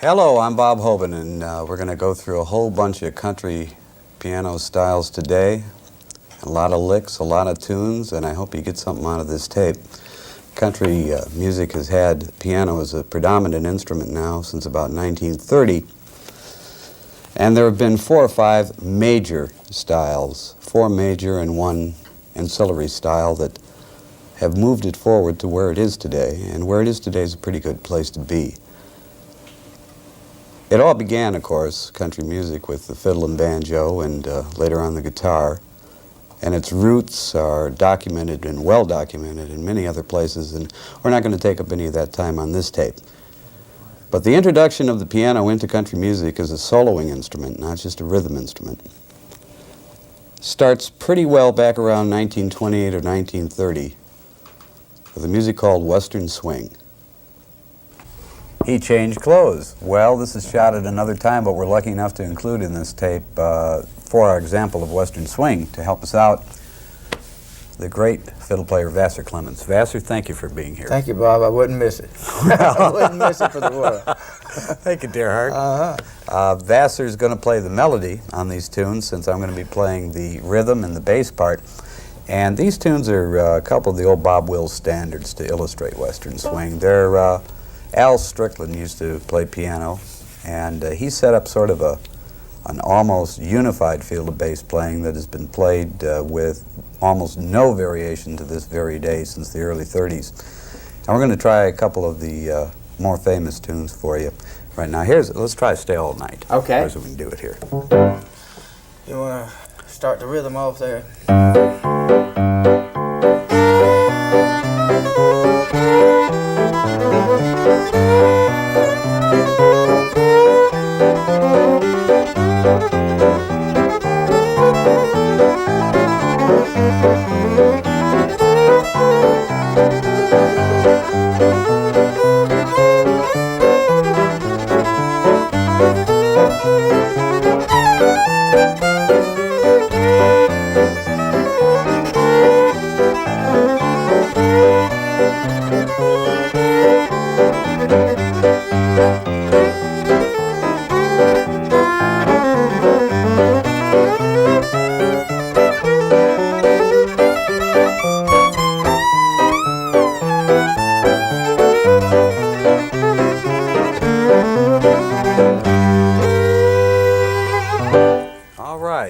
Hello, I'm Bob Hoban, and we're going to go through a whole bunch of country piano styles today. A lot of licks, a lot of tunes, and I hope you get something out of this tape. Country music has had piano as a predominant instrument now since about 1930. And there have been 4 or 5 major styles, 4 major and 1 ancillary style that have moved it forward to where it is today. And where it is today is a pretty good place to be. It all began, of course, country music, with the fiddle and banjo and later on the guitar. And its roots are documented and well documented in many other places, and we're not going to take up any of that time on this tape. But the introduction of the piano into country music as a soloing instrument, not just a rhythm instrument, starts pretty well back around 1928 or 1930 with a music called Western Swing. He changed clothes. Well, this is shot at another time, but we're lucky enough to include in this tape, for our example of Western Swing, to help us out, the great fiddle player Vassar Clements. Vassar, thank you for being here. Thank you, Bob. I wouldn't miss it. I wouldn't miss it for the world. Thank you, dear heart. Vassar's going to play the melody on these tunes, since I'm going to be playing the rhythm and the bass part. And these tunes are a couple of the old Bob Wills standards to illustrate Western Swing. They're Al Strickland used to play piano, and he set up sort of an almost unified field of bass playing that has been played with almost no variation to this very day since the early 30s. And we're going to try a couple of the more famous tunes for you right now. Let's try Stay All Night. Okay. Here's we can do it here. You want to start the rhythm off there?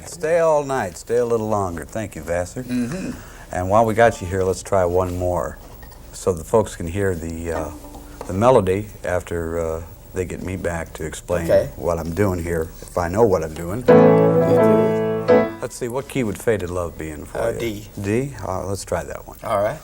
Stay All Night, stay a little longer. Thank you, Vassar. Mm-hmm. And while we got you here, let's try one more, so the folks can hear the melody after they get me back to explain what I'm doing here, if I know what I'm doing. Let's see, what key would Faded Love be in for you? D. D? Let's try that one. All right.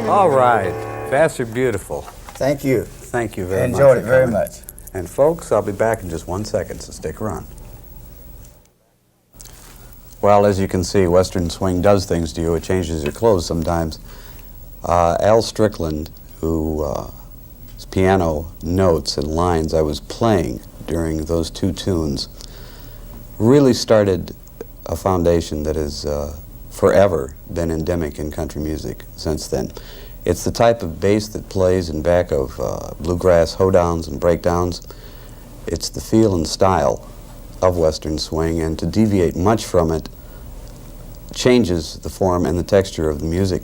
All right, Vassar, beautiful. Thank you. Thank you very I much. enjoyed it very much. And folks, I'll be back in just 1 second, so stick around. Well, as you can see, Western Swing does things to you. It changes your clothes sometimes. Al Strickland, whose piano notes and lines I was playing during those 2 tunes, really started a foundation that has forever been endemic in country music since then. It's the type of bass that plays in back of bluegrass hoedowns and breakdowns. It's the feel and style of Western Swing, and to deviate much from it changes the form and the texture of the music.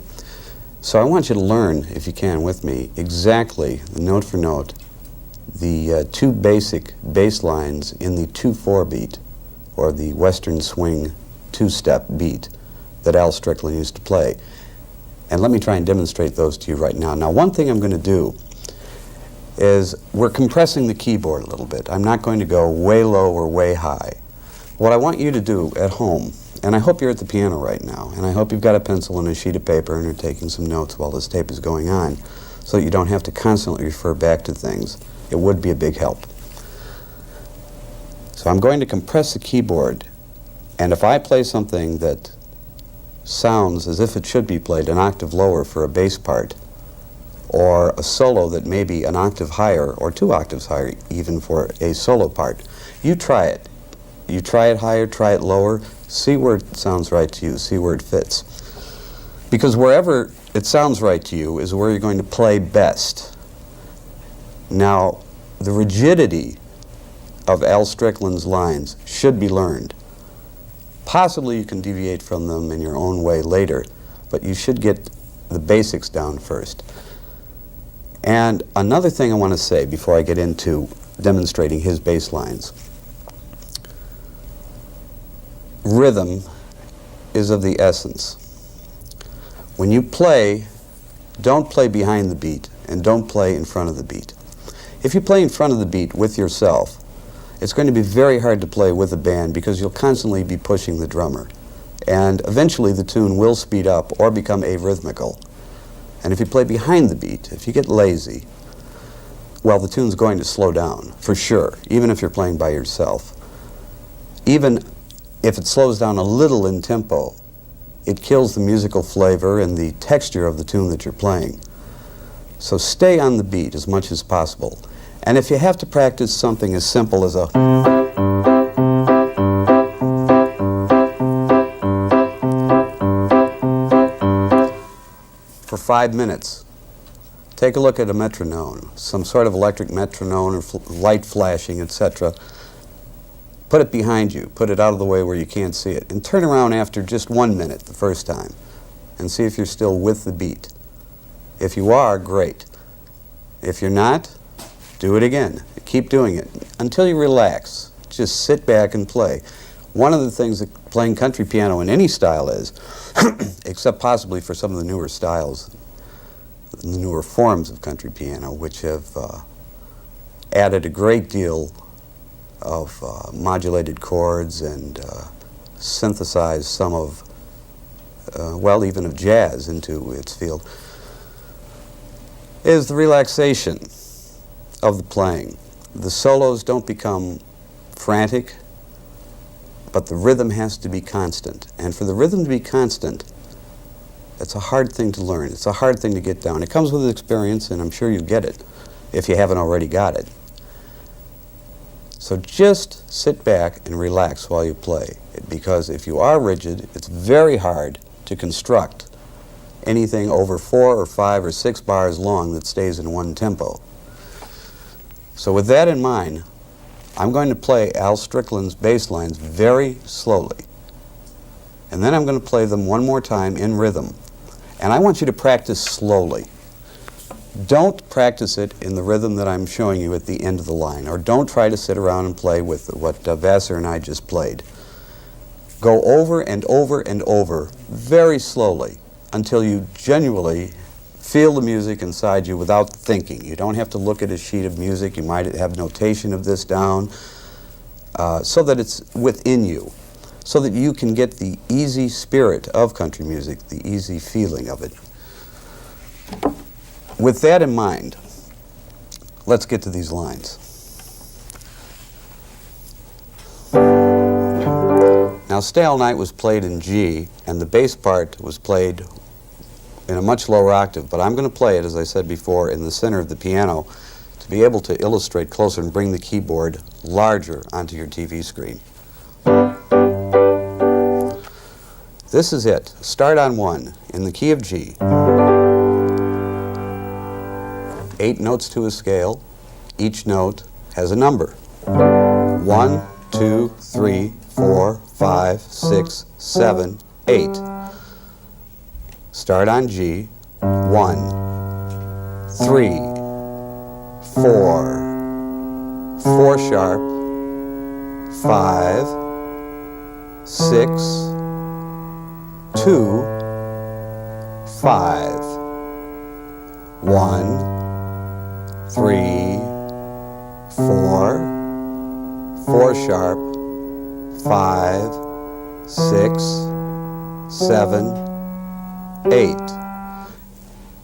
So I want you to learn, if you can with me, exactly, note for note, the two basic bass lines in the 2/4 beat, or the Western swing two-step beat that Al Strickland used to play. And let me try and demonstrate those to you right now. Now, one thing I'm going to do is we're compressing the keyboard a little bit. I'm not going to go way low or way high. What I want you to do at home, and I hope you're at the piano right now, and I hope you've got a pencil and a sheet of paper and are taking some notes while this tape is going on, so that you don't have to constantly refer back to things. It would be a big help. So I'm going to compress the keyboard, and if I play something that sounds as if it should be played an octave lower for a bass part, or a solo that may be an octave higher or 2 octaves higher even for a solo part, you try it. You try it higher, try it lower, see where it sounds right to you, see where it fits. Because wherever it sounds right to you is where you're going to play best. Now, the rigidity of Al Strickland's lines should be learned. Possibly you can deviate from them in your own way later, but you should get the basics down first. And another thing I want to say before I get into demonstrating his bass lines. Rhythm is of the essence. When you play, don't play behind the beat and don't play in front of the beat. If you play in front of the beat with yourself, it's going to be very hard to play with a band because you'll constantly be pushing the drummer. And eventually the tune will speed up or become arrhythmical. And if you play behind the beat, if you get lazy, well, the tune's going to slow down, for sure, even if you're playing by yourself. Even if it slows down a little in tempo, it kills the musical flavor and the texture of the tune that you're playing. So stay on the beat as much as possible. And if you have to practice something as simple as a for 5 minutes, take a look at a metronome, some sort of electric metronome or light flashing, etc. Put it behind you, put it out of the way where you can't see it, and turn around after just 1 minute the first time and see if you're still with the beat. If you are, great. If you're not, do it again. Keep doing it until you relax. Just sit back and play. One of the things that playing country piano in any style is, except possibly for some of the newer styles, the newer forms of country piano, which have added a great deal of modulated chords and synthesized some of, well, even of jazz into its field, is the relaxation of the playing. The solos don't become frantic, but the rhythm has to be constant. And for the rhythm to be constant, it's a hard thing to learn. It's a hard thing to get down. It comes with experience, and I'm sure you get it if you haven't already got it. So just sit back and relax while you play, because if you are rigid, it's very hard to construct anything over 4 or 5 or 6 bars long that stays in one tempo. So with that in mind, I'm going to play Al Strickland's bass lines very slowly. And then I'm going to play them one more time in rhythm. And I want you to practice slowly. Don't practice it in the rhythm that I'm showing you at the end of the line, or don't try to sit around and play with what Vassar and I just played. Go over and over and over very slowly until you genuinely feel the music inside you without thinking. You don't have to look at a sheet of music. You might have notation of this down so that it's within you, so that you can get the easy spirit of country music, the easy feeling of it. With that in mind, let's get to these lines. Now, Stay All Night was played in G, and the bass part was played in a much lower octave, but I'm going to play it, as I said before, in the center of the piano to be able to illustrate closer and bring the keyboard larger onto your TV screen. This is it. Start on 1 in the key of G. 8 notes to a scale. Each note has a number. 1, 2, 3, 4, 5, 6, 7, 8. Start on G. 1, 3, 4, 4 sharp, 5, 6, 2, 5, 1, 3, 4, 4 sharp, 5, 6, 7, 8.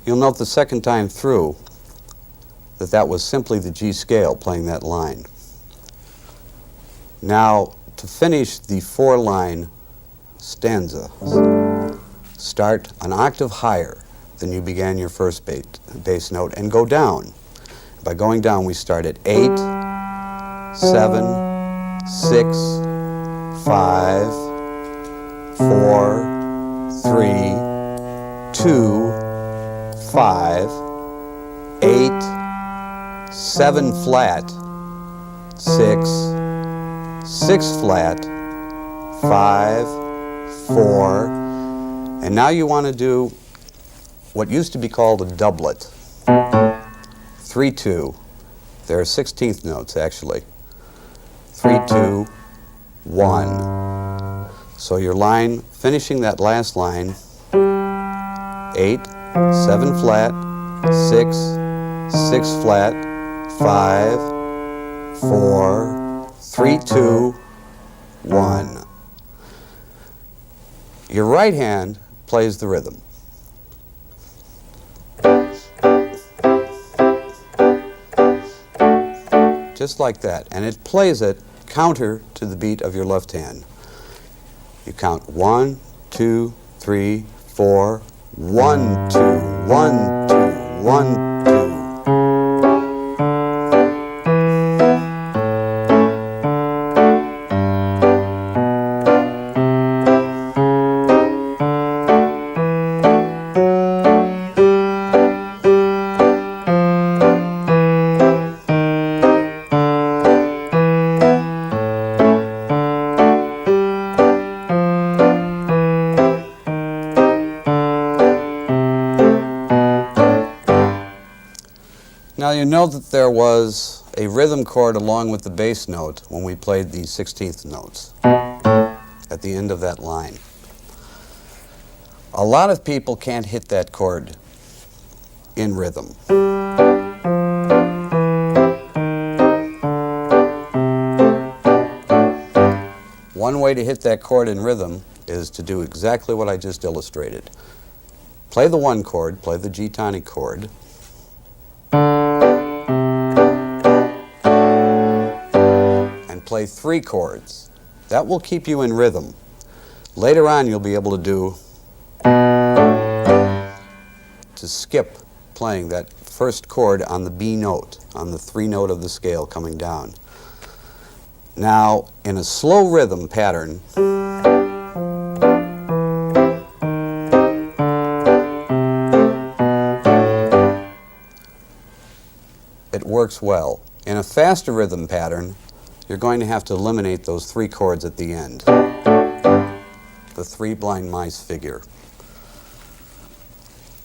You'll note the second time through that that was simply the G scale playing that line. Now, to finish the 4-line stanza, start an octave higher than you began your first bass note and go down. By going down, we start at 8, 7, 6, 5, 4, 3, 2, 5, 8, 7 flat, 6, 6 flat, 5, 4, and now you want to do what used to be called a doublet. 3, 2. There are 16th notes actually. 3, 2, 1. So your line, finishing that last line, 8, 7 flat, 6, 6 flat, 5, 4, 3, 2, 1. Your right hand plays the rhythm. Just like that. And it plays it counter to the beat of your left hand. You count 1, 2, 3, 4, 1, 2, 1, 2, 1, 2. Now you know that there was a rhythm chord along with the bass note when we played the 16th notes at the end of that line. A lot of people can't hit that chord in rhythm. One way to hit that chord in rhythm is to do exactly what I just illustrated. Play the 1 chord, play the G tonic chord, and play 3 chords. That will keep you in rhythm. Later on you'll be able to skip playing that first chord on the B note, on the 3 note of the scale coming down. Now, in a slow rhythm pattern, it works well. In a faster rhythm pattern, you're going to have to eliminate those 3 chords at the end. The 3 blind mice figure.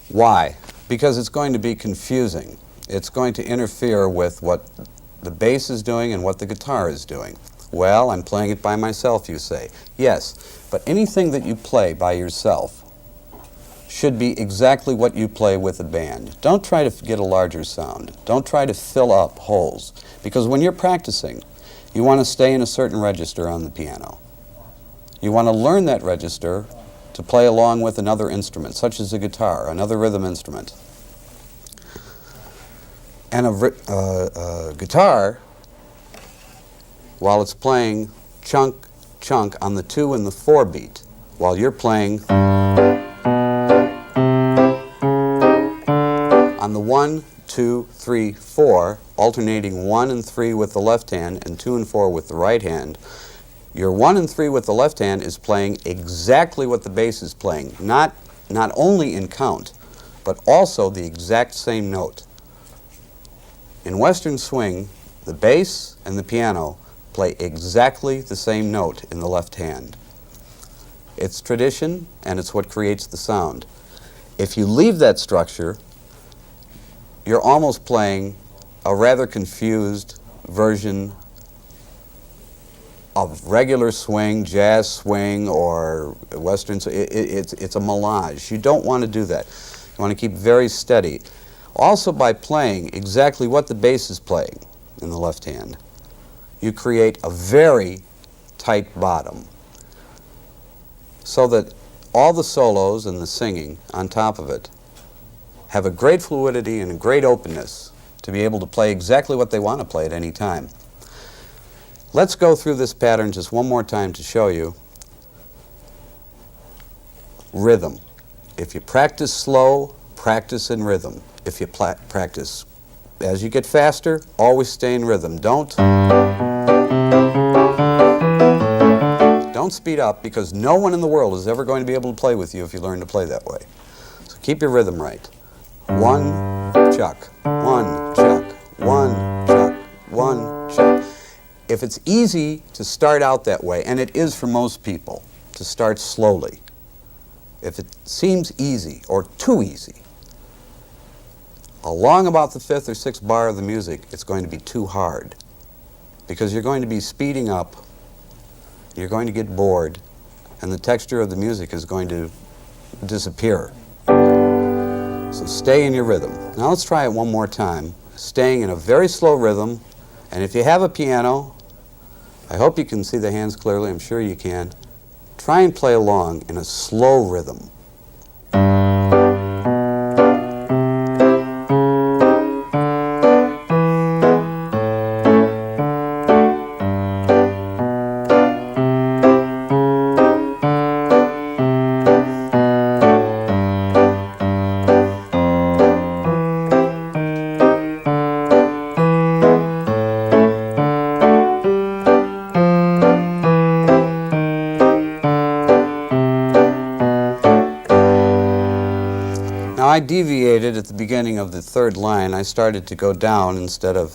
Why? Because it's going to be confusing. It's going to interfere with what the bass is doing and what the guitar is doing. Well, I'm playing it by myself, you say. Yes, but anything that you play by yourself should be exactly what you play with a band. Don't try to get a larger sound. Don't try to fill up holes. Because when you're practicing, you want to stay in a certain register on the piano. You want to learn that register to play along with another instrument, such as a guitar, another rhythm instrument. And a guitar, while it's playing chunk, chunk on the 2 and the 4 beat, while you're playing on the 1, 2, 3, 4, alternating 1 and 3 with the left hand and 2 and 4 with the right hand, your 1 and 3 with the left hand is playing exactly what the bass is playing, not only in count, but also the exact same note. In Western swing, the bass and the piano play exactly the same note in the left hand. It's tradition, and it's what creates the sound. If you leave that structure, you're almost playing a rather confused version of regular swing, jazz swing, or western. It's a melange. You don't want to do that. You want to keep very steady. Also, by playing exactly what the bass is playing in the left hand, you create a very tight bottom so that all the solos and the singing on top of it have a great fluidity and a great openness to be able to play exactly what they want to play at any time. Let's go through this pattern just one more time to show you rhythm. If you practice slow, practice in rhythm. If you practice as you get faster, always stay in rhythm. Don't speed up, because no one in the world is ever going to be able to play with you if you learn to play that way. So keep your rhythm right. One, chuck, one, chuck, one, chuck, one, chuck. If it's easy to start out that way, and it is for most people, to start slowly, if it seems easy or too easy, along about the 5th or 6th bar of the music, it's going to be too hard, because you're going to be speeding up, you're going to get bored, and the texture of the music is going to disappear. So stay in your rhythm. Now let's try it one more time, staying in a very slow rhythm. And if you have a piano, I hope you can see the hands clearly, I'm sure you can. Try and play along in a slow rhythm. I deviated at the beginning of the 3rd line. I started to go down instead of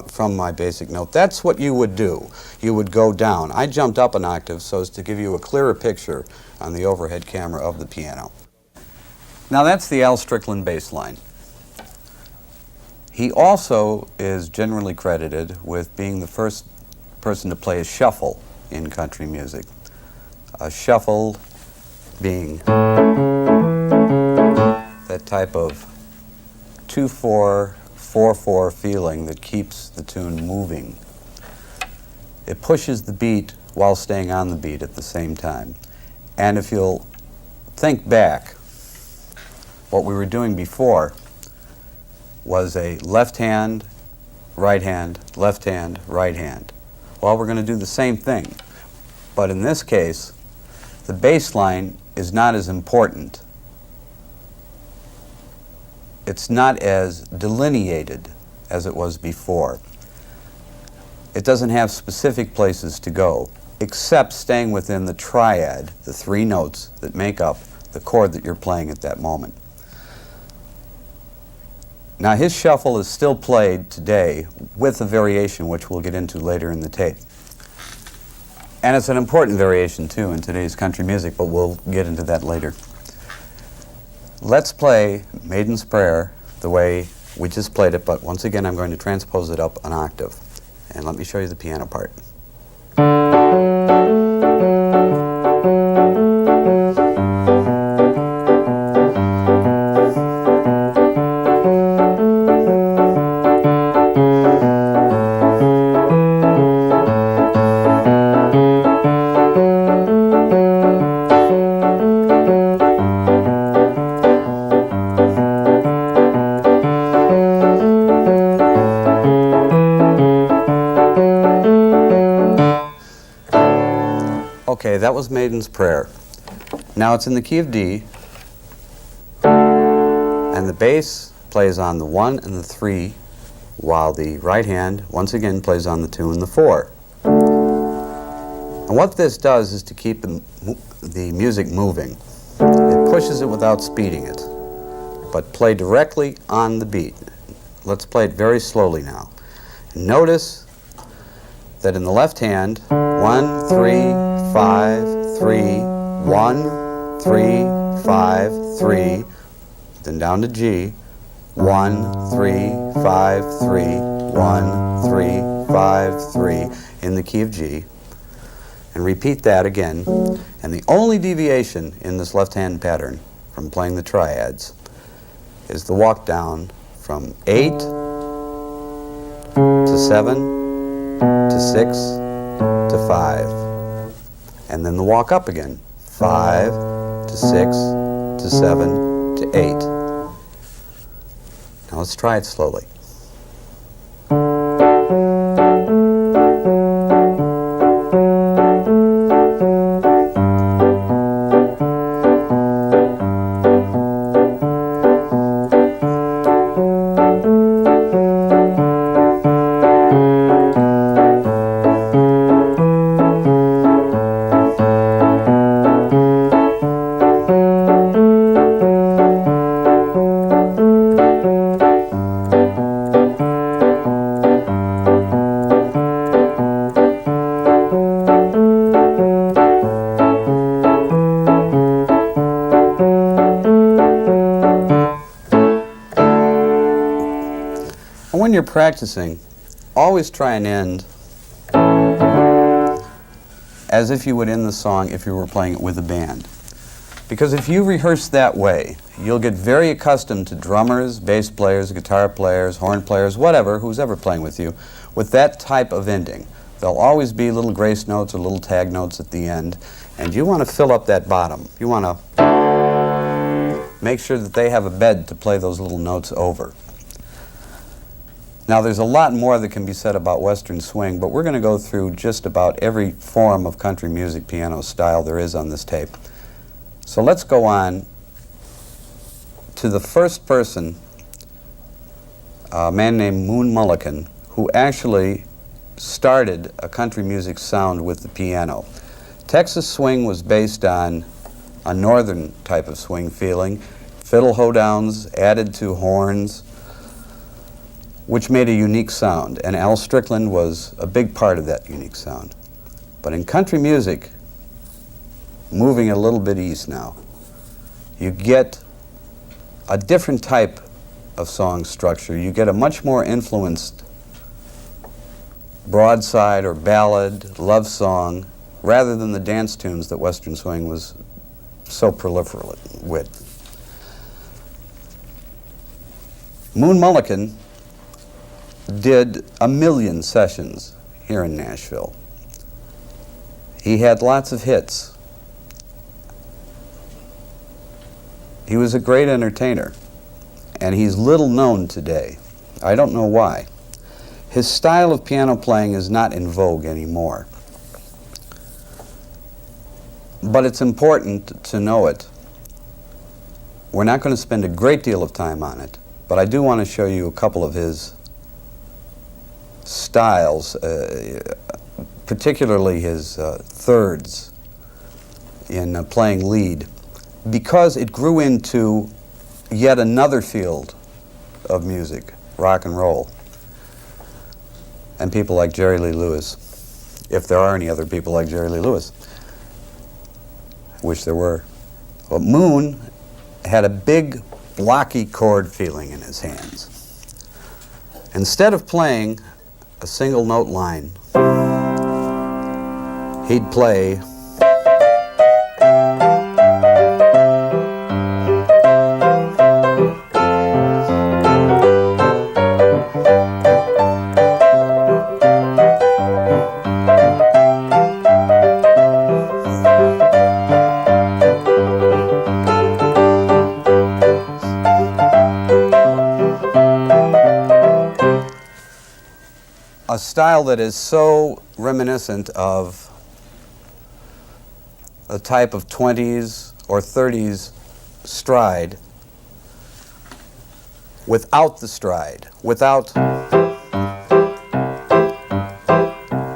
from my basic note. That's what you would do. You would go down. I jumped up an octave so as to give you a clearer picture on the overhead camera of the piano. Now that's the Al Strickland bass line. He also is generally credited with being the first person to play a shuffle in country music. A shuffle being that type of 2/4, 4/4 feeling that keeps the tune moving. It pushes the beat while staying on the beat at the same time. And if you'll think back, what we were doing before was a left hand, right hand, left hand, right hand. Well, we're going to do the same thing. But in this case, the bass line is not as important. It's not as delineated as it was before. It doesn't have specific places to go, except staying within the triad, the 3 notes that make up the chord that you're playing at that moment. Now his shuffle is still played today with a variation which we'll get into later in the tape. And it's an important variation too in today's country music, but we'll get into that later. Let's play Maiden's Prayer the way we just played it, but once again I'm going to transpose it up an octave. And let me show you the piano part. Okay, that was Maiden's Prayer. Now it's in the key of D, and the bass plays on the 1 and the 3, while the right hand once again plays on the 2 and the 4. And what this does is to keep the music moving. It pushes it without speeding it, but play directly on the beat. Let's play it very slowly now. Notice that in the left hand, 1, 3, 5, 3, 1, 3, 5, 3, then down to G. 1, 3, 5, 3, 1, 3, 5, 3 in the key of G. And repeat that again. And the only deviation in this left-hand pattern from playing the triads is the walk down from 8 to 7 to 6 to 5. And then the walk up again. 5 to 6 to 7 to 8. Now let's try it slowly. When you're practicing, always try and end as if you would end the song if you were playing it with a band. Because if you rehearse that way, you'll get very accustomed to drummers, bass players, guitar players, horn players, whatever, who's ever playing with you, with that type of ending. There'll always be little grace notes or little tag notes at the end, and you want to fill up that bottom. You want to make sure that they have a bed to play those little notes over. Now, there's a lot more that can be said about Western swing, but we're going to go through just about every form of country music piano style there is on this tape. So let's go on to the first person, a man named Moon Mullican, who actually started a country music sound with the piano. Texas swing was based on a northern type of swing feeling, fiddle hoedowns added to horns, which made a unique sound, and Al Strickland was a big part of that unique sound. But in country music, moving a little bit east now, you get a different type of song structure. You get a much more influenced broadside or ballad, love song, rather than the dance tunes that Western swing was so proliferate with. Moon Mullican did 1 million sessions here in Nashville. He had lots of hits. He was a great entertainer, and he's little known today. I don't know why. His style of piano playing is not in vogue anymore. But it's important to know it. We're not going to spend a great deal of time on it, but I do want to show you a couple of his styles, particularly his thirds in playing lead, because it grew into yet another field of music, rock and roll. And people like Jerry Lee Lewis, if there are any other people like Jerry Lee Lewis. I wish there were. But Moon had a big, blocky chord feeling in his hands. Instead of playing a single note line, he'd play a style that is so reminiscent of a type of 20s or 30s stride without the stride, without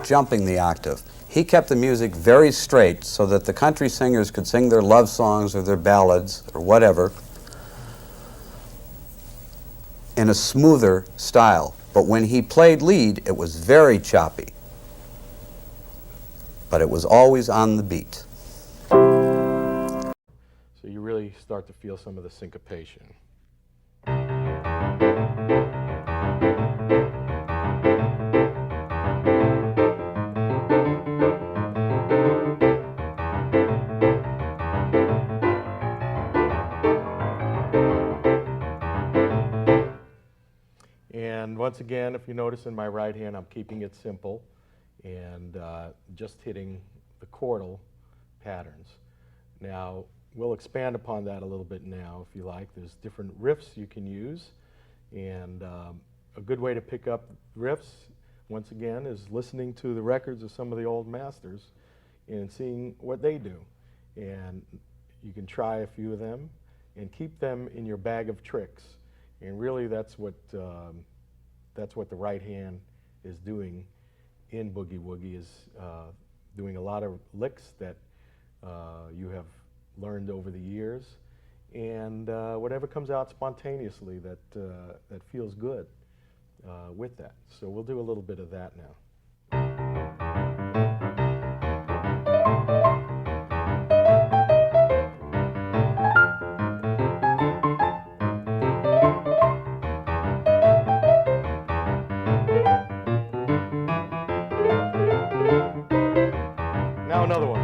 jumping the octave. He kept the music very straight so that the country singers could sing their love songs or their ballads or whatever in a smoother style. But when he played lead, it was very choppy. But it was always on the beat. you really start to feel some of the syncopation. And once again, if you notice in my right hand, I'm keeping it simple and just hitting the chordal patterns. Now, we'll expand upon that a little bit now, if you like. There's different riffs you can use, and a good way to pick up riffs, once again, is listening to the records of some of the old masters and seeing what they do. And you can try a few of them and keep them in your bag of tricks. And really, that's what the right hand is doing in Boogie Woogie, is doing a lot of licks that you have learned over the years, and whatever comes out spontaneously that feels good with that. So we'll do a little bit of that now. Now another one.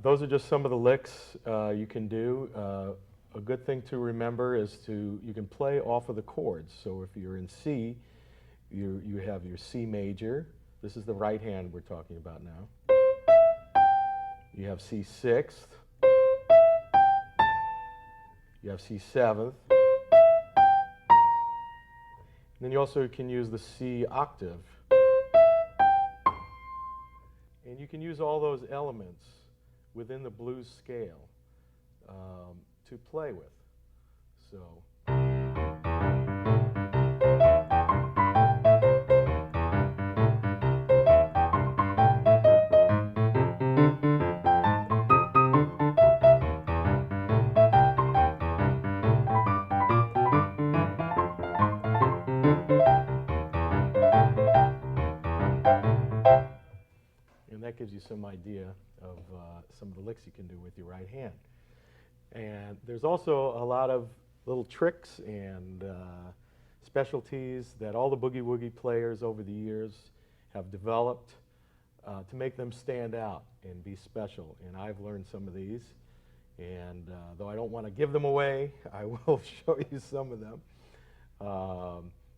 Those are just some of the licks you can do. A good thing to remember is you can play off of the chords. So if you're in C, you have your C major. This is the right hand we're talking about now. You have C sixth. You have C seventh. And then you also can use the C octave. And you can use all those elements within the blues scale to play with. So. And that gives you some idea of some of the licks you can do with your right hand. And there's also a lot of little tricks and specialties that all the Boogie Woogie players over the years have developed to make them stand out and be special. And I've learned some of these. And though I don't want to give them away, I will show you some of them.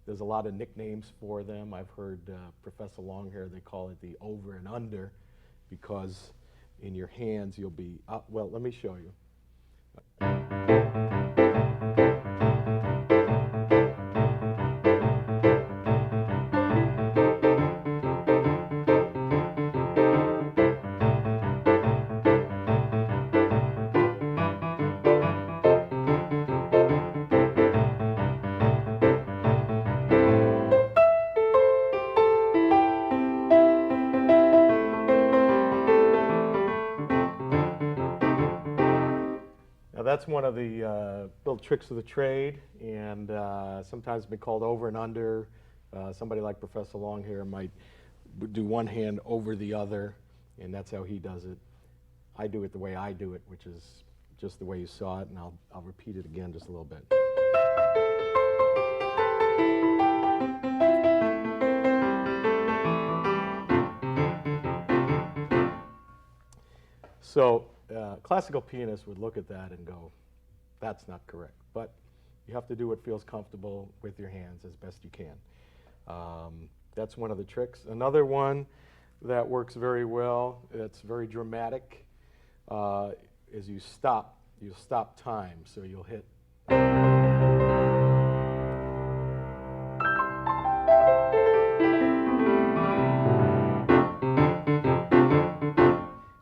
There's a lot of nicknames for them. I've heard Professor Longhair, they call it the over and under, because in your hands you'll be, well, let me show you. That's one of the little tricks of the trade, and sometimes been called over and under. Somebody like Professor Longhair might do one hand over the other, and that's how he does it. I do it the way I do it, which is just the way you saw it, and I'll repeat it again just a little bit. So classical pianists would look at that and go, that's not correct. But you have to do what feels comfortable with your hands as best you can. That's one of the tricks. Another one that works very well, that's very dramatic, is you'll stop time. So you'll hit.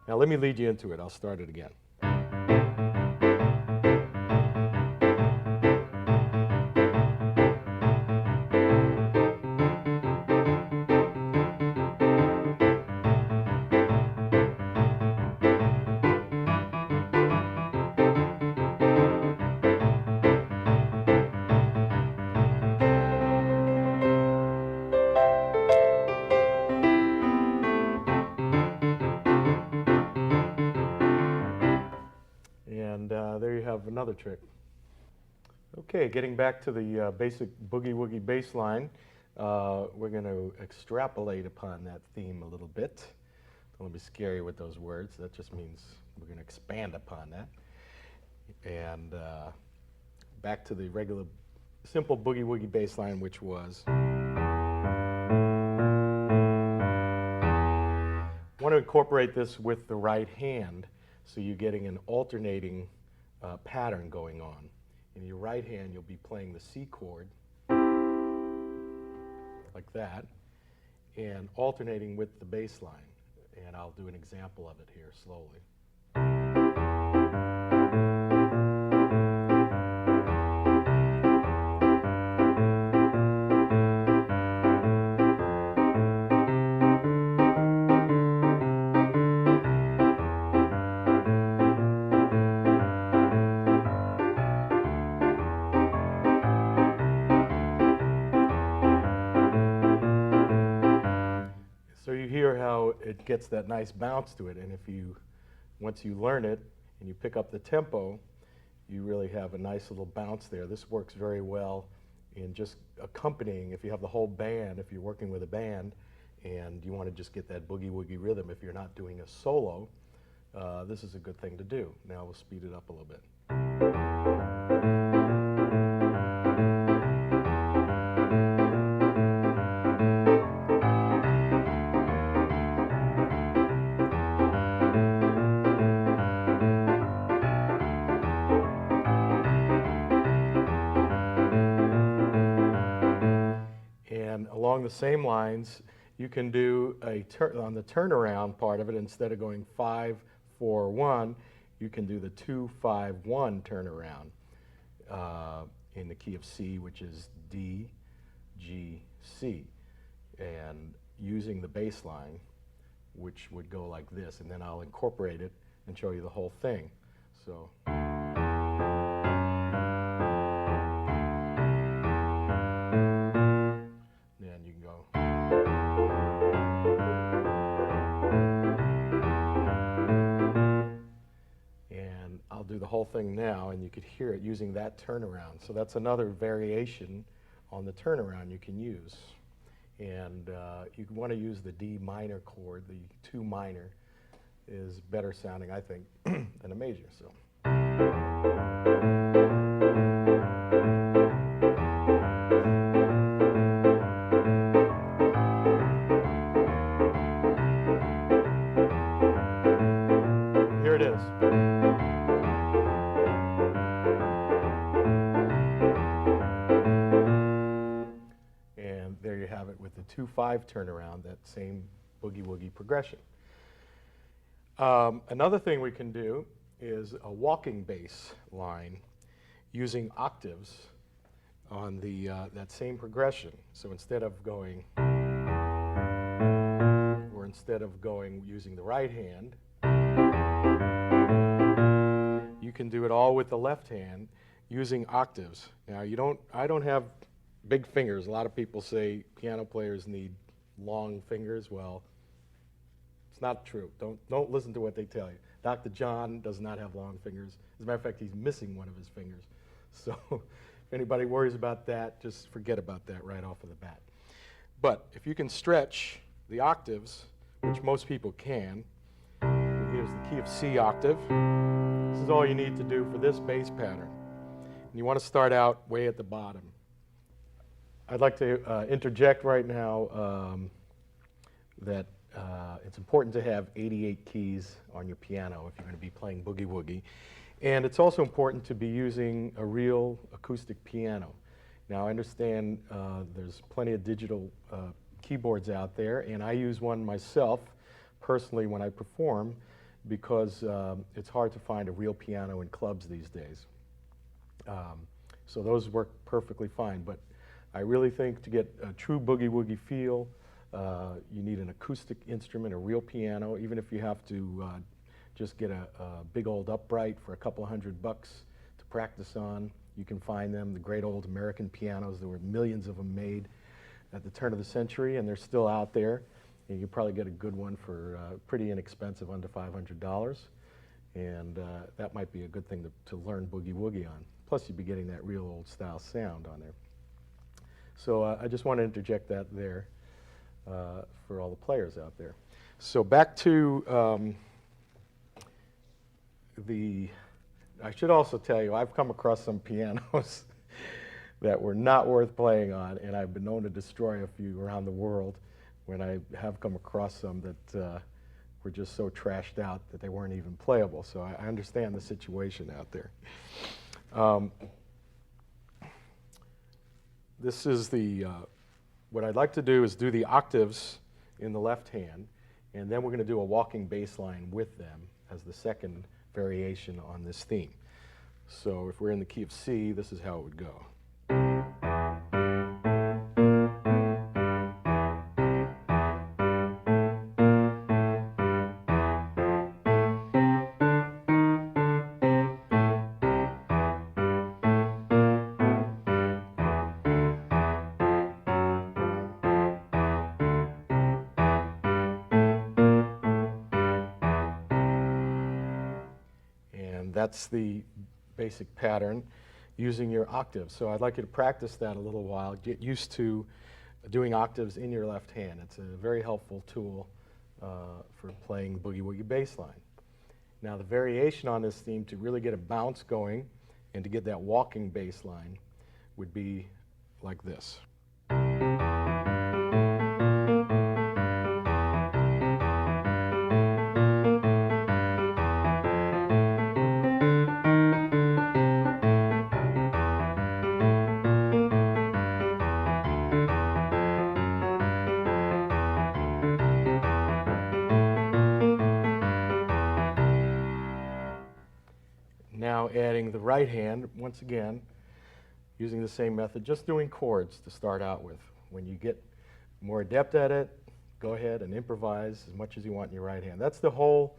Now let me lead you into it. I'll start it again. another trick. Okay, getting back to the basic boogie-woogie bass line, we're going to extrapolate upon that theme a little bit. Don't want to be scary with those words. That just means we're going to expand upon that. And back to the regular, simple boogie-woogie bass line, which was... I want to incorporate this with the right hand, so you're getting an alternating pattern going on. In your right hand, you'll be playing the C chord, like that, and alternating with the bass line. And I'll do an example of it here slowly. So you hear how it gets that nice bounce to it, and once you learn it and you pick up the tempo, you really have a nice little bounce there. This works very well in just accompanying, if you have the whole band, if you're working with a band and you want to just get that boogie-woogie rhythm, if you're not doing a solo, this is a good thing to do. Now we'll speed it up a little bit. And along the same lines, you can do on the turnaround part of it, instead of going 5-4-1, you can do the 2-5-1 turnaround in the key of C, which is D, G, C, and using the bass line, which would go like this, and then I'll incorporate it and show you the whole thing. So. Do the whole thing now, and you could hear it using that turnaround. So that's another variation on the turnaround you can use. And you want to use the D minor chord. The 2 minor is better sounding, I think, than a major. So. Here it is. There you have it with the 2-5 turnaround, that same boogie-woogie progression. Another thing we can do is a walking bass line using octaves on that same progression. So instead of going using the right hand, you can do it all with the left hand using octaves. Now I don't have big fingers. A lot of people say piano players need long fingers. Well, it's not true. Don't listen to what they tell you. Dr. John does not have long fingers. As a matter of fact, he's missing one of his fingers. So if anybody worries about that, just forget about that right off of the bat. But if you can stretch the octaves, which most people can, here's the key of C octave. This is all you need to do for this bass pattern. And you want to start out way at the bottom. I'd like to interject right now that it's important to have 88 keys on your piano if you're going to be playing boogie-woogie. And it's also important to be using a real acoustic piano. Now, I understand there's plenty of digital keyboards out there, and I use one myself personally when I perform because it's hard to find a real piano in clubs these days. So those work perfectly fine, but I really think to get a true boogie-woogie feel, you need an acoustic instrument, a real piano, even if you have to just get a big old upright for a couple $100 to practice on. You can find them, the great old American pianos. There were millions of them made at the turn of the century, and they're still out there. And you can probably get a good one for pretty inexpensive, under $500. And that might be a good thing to learn boogie woogie on. Plus, you'd be getting that real old style sound on there. So I just want to interject that there for all the players out there. So back to I should also tell you, I've come across some pianos that were not worth playing on, and I've been known to destroy a few around the world when I have come across some that were just so trashed out that they weren't even playable. So I understand the situation out there. This is the, what I'd like to do is do the octaves in the left hand, and then we're going to do a walking bass line with them as the second variation on this theme. So if we're in the key of C, this is how it would go. And that's the basic pattern using your octaves. So I'd like you to practice that a little while, get used to doing octaves in your left hand. It's a very helpful tool for playing boogie woogie bass line. Now the variation on this theme to really get a bounce going and to get that walking bass line would be like this. Now adding the right hand, once again, using the same method, just doing chords to start out with. When you get more adept at it, go ahead and improvise as much as you want in your right hand. That's the whole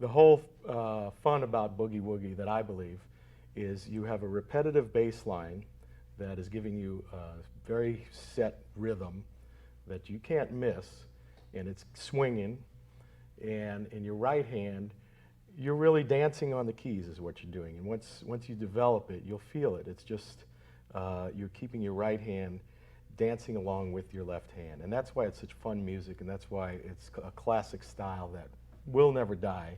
fun about boogie woogie that I believe is you have a repetitive bass line that is giving you a very set rhythm that you can't miss, and it's swinging, and in your right hand you're really dancing on the keys is what you're doing, and once you develop it, you'll feel it. It's just you're keeping your right hand dancing along with your left hand, and that's why it's such fun music, and that's why it's a classic style that will never die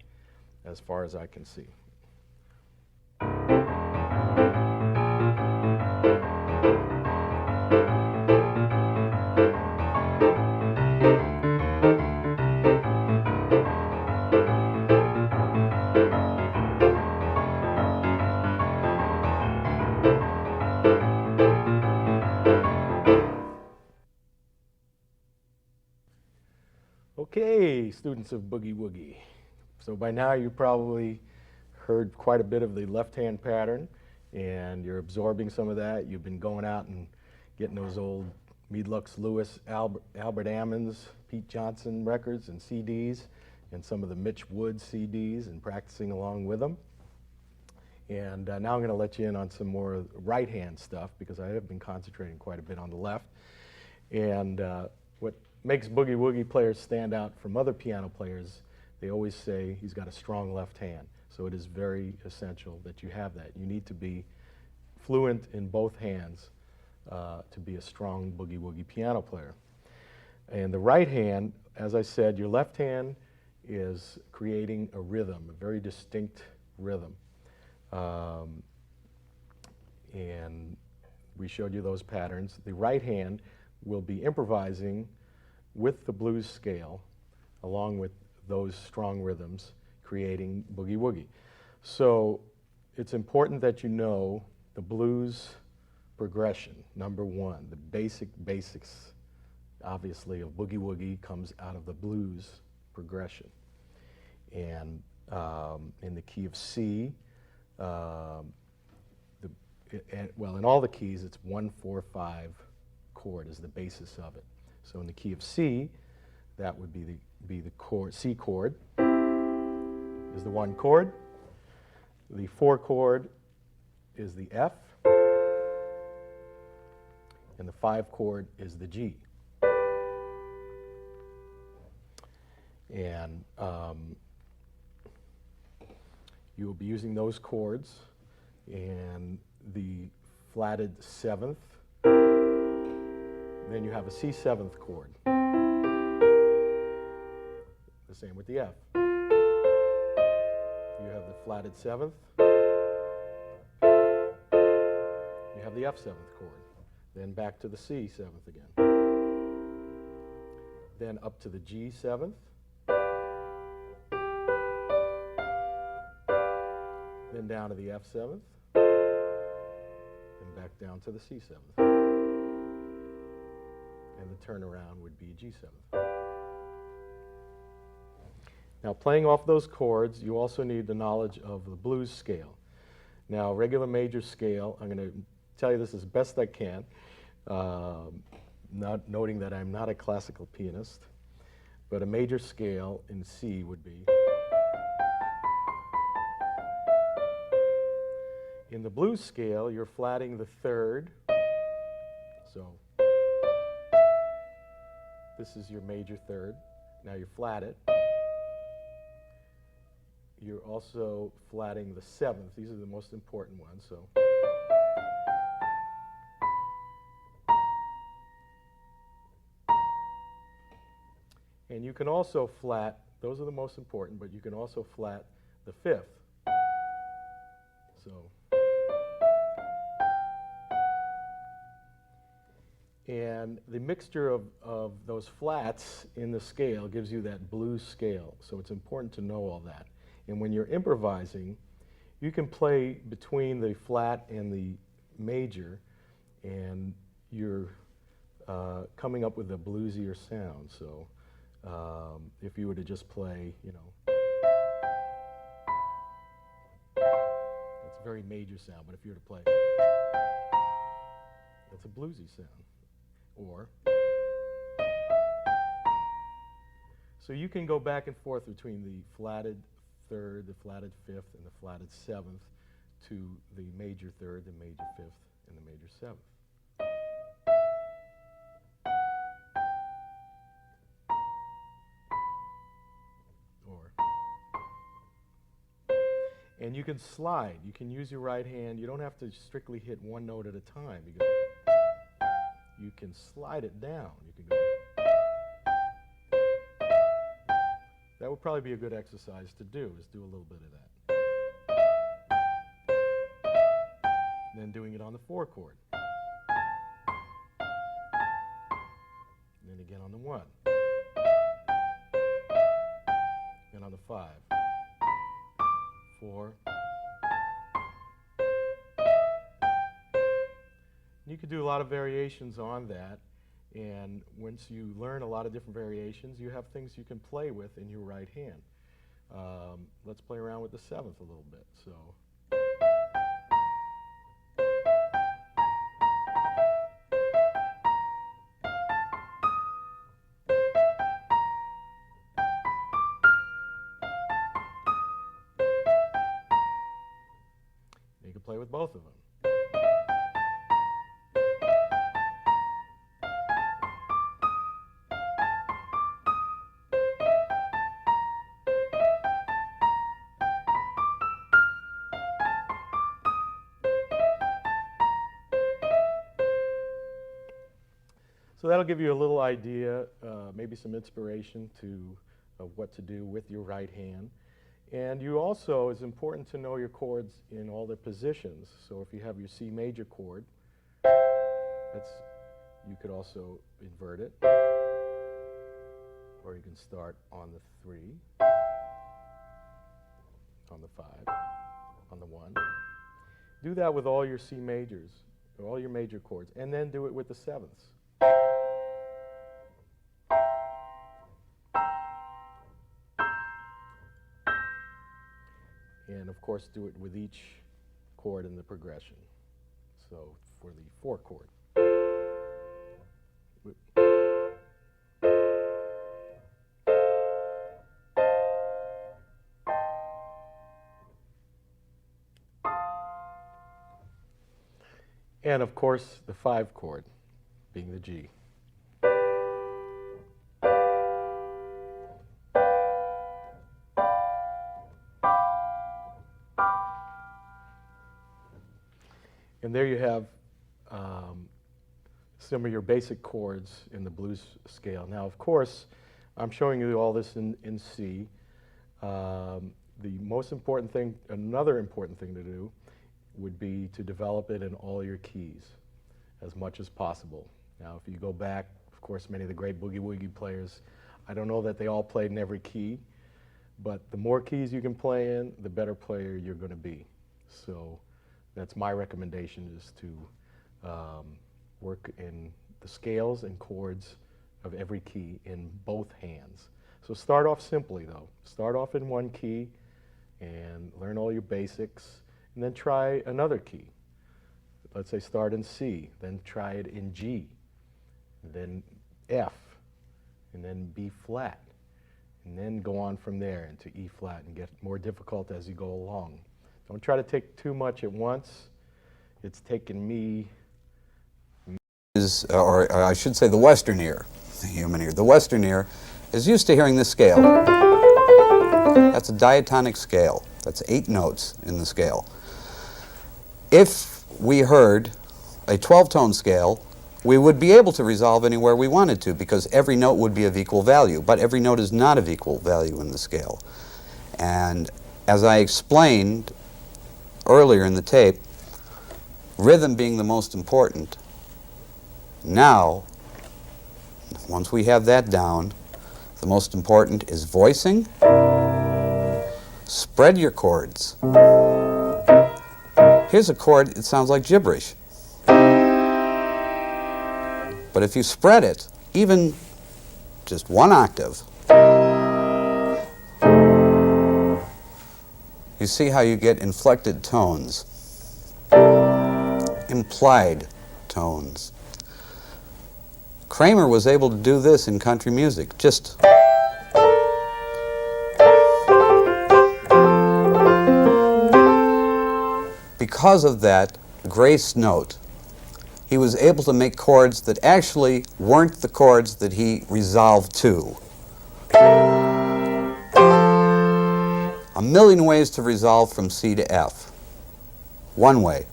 as far as I can see. Okay, students of boogie woogie. So by now you probably heard quite a bit of the left-hand pattern, and you're absorbing some of that. You've been going out and getting those old Meadlux Lewis, Albert Ammons, Pete Johnson records and CDs, and some of the Mitch Wood CDs, and practicing along with them. And now I'm going to let you in on some more right-hand stuff, because I have been concentrating quite a bit on the left. And what makes boogie woogie players stand out from other piano players, they always say he's got a strong left hand. So it is very essential that you have that. You need to be fluent in both hands to be a strong boogie woogie piano player. And the right hand, as I said, your left hand is creating a rhythm, a very distinct rhythm. And we showed you those patterns. The right hand will be improvising with the blues scale, along with those strong rhythms, creating boogie woogie. So it's important that you know the blues progression. Number one, the basics, obviously, of boogie woogie comes out of the blues progression. And in the key of C, well, in all the keys, it's 1-4-5 chord is the basis of it. So in the key of C, that would be the chord. C chord is the 1 chord. The 4 chord is the F, and the 5 chord is the G. And You will be using those chords and the flatted 7th. Then you have a C7th chord. The same with the F. You have the flatted 7th. You have the F7th chord. Then back to the C7th again. Then up to the G7th. Then down to the F7th. And back down to the C7th. And the turnaround would be G7th. Now, playing off those chords, you also need the knowledge of the blues scale. Now, regular major scale, I'm going to tell you this as best I can, not noting that I'm not a classical pianist, but a major scale in C would be. In the blues scale, you're flatting the 3rd, so this is your major 3rd. Now you flat it. You're also flatting the 7th. These are the most important ones. So, and you can also flat, those are the most important, but you can also flat the 5th. So, and the mixture of those flats in the scale gives you that blues scale. So it's important to know all that. And when you're improvising, you can play between the flat and the major, and you're coming up with a bluesier sound. So if you were to just play, you know, that's a very major sound, but if you were to play, that's a bluesy sound. Or, so you can go back and forth between the flatted 3rd, the flatted 5th, and the flatted 7th to the major 3rd, the major 5th, and the major 7th. Or, and you can slide. You can use your right hand. You don't have to strictly hit one note at a time. You can slide it down. You can go. That would probably be a good exercise to do, is do a little bit of that. And then doing it on the 4 chord. And then again on the 1. And on the 5. 4. You could do a lot of variations on that, and once you learn a lot of different variations, you have things you can play with in your right hand. Let's play around with the 7th a little bit. So. You can play with both of them. So that'll give you a little idea, maybe some inspiration of what to do with your right hand. And you also, it's important to know your chords in all their positions. So if you have your C major chord, you could also invert it. Or you can start on the 3, on the 5, on the 1. Do that with all your C majors, or all your major chords, and then do it with the 7ths. And of course, do it with each chord in the progression. So for the 4 chord. And of course, the 5 chord being the G. some of your basic chords in the blues scale. Now, of course, I'm showing you all this in C. The most important thing, another important thing to do, would be to develop it in all your keys as much as possible. Now, if you go back, of course, many of the great boogie-woogie players, I don't know that they all played in every key, but the more keys you can play in, the better player you're going to be. So that's my recommendation, is to work in the scales and chords of every key in both hands. So start off simply, though. Start off in one key and learn all your basics, and then try another key. Let's say start in C, then try it in G, then F, and then B flat, and then go on from there into E flat and get more difficult as you go along. Don't try to take too much at once. It's taken me... Or I should say the Western ear, the human ear. The Western ear is used to hearing this scale. That's a diatonic scale. That's 8 notes in the scale. If we heard a 12-tone scale, we would be able to resolve anywhere we wanted to, because every note would be of equal value. But every note is not of equal value in the scale. And as I explained earlier in the tape, rhythm being the most important, now, once we have that down, the most important is voicing. Spread your chords. Here's a chord, it sounds like gibberish. But if you spread it, even just 1 octave, you see how you get inflected tones, implied tones. Kramer was able to do this in country music, just because of that grace note. He was able to make chords that actually weren't the chords that he resolved to. A million ways to resolve from C to F. One way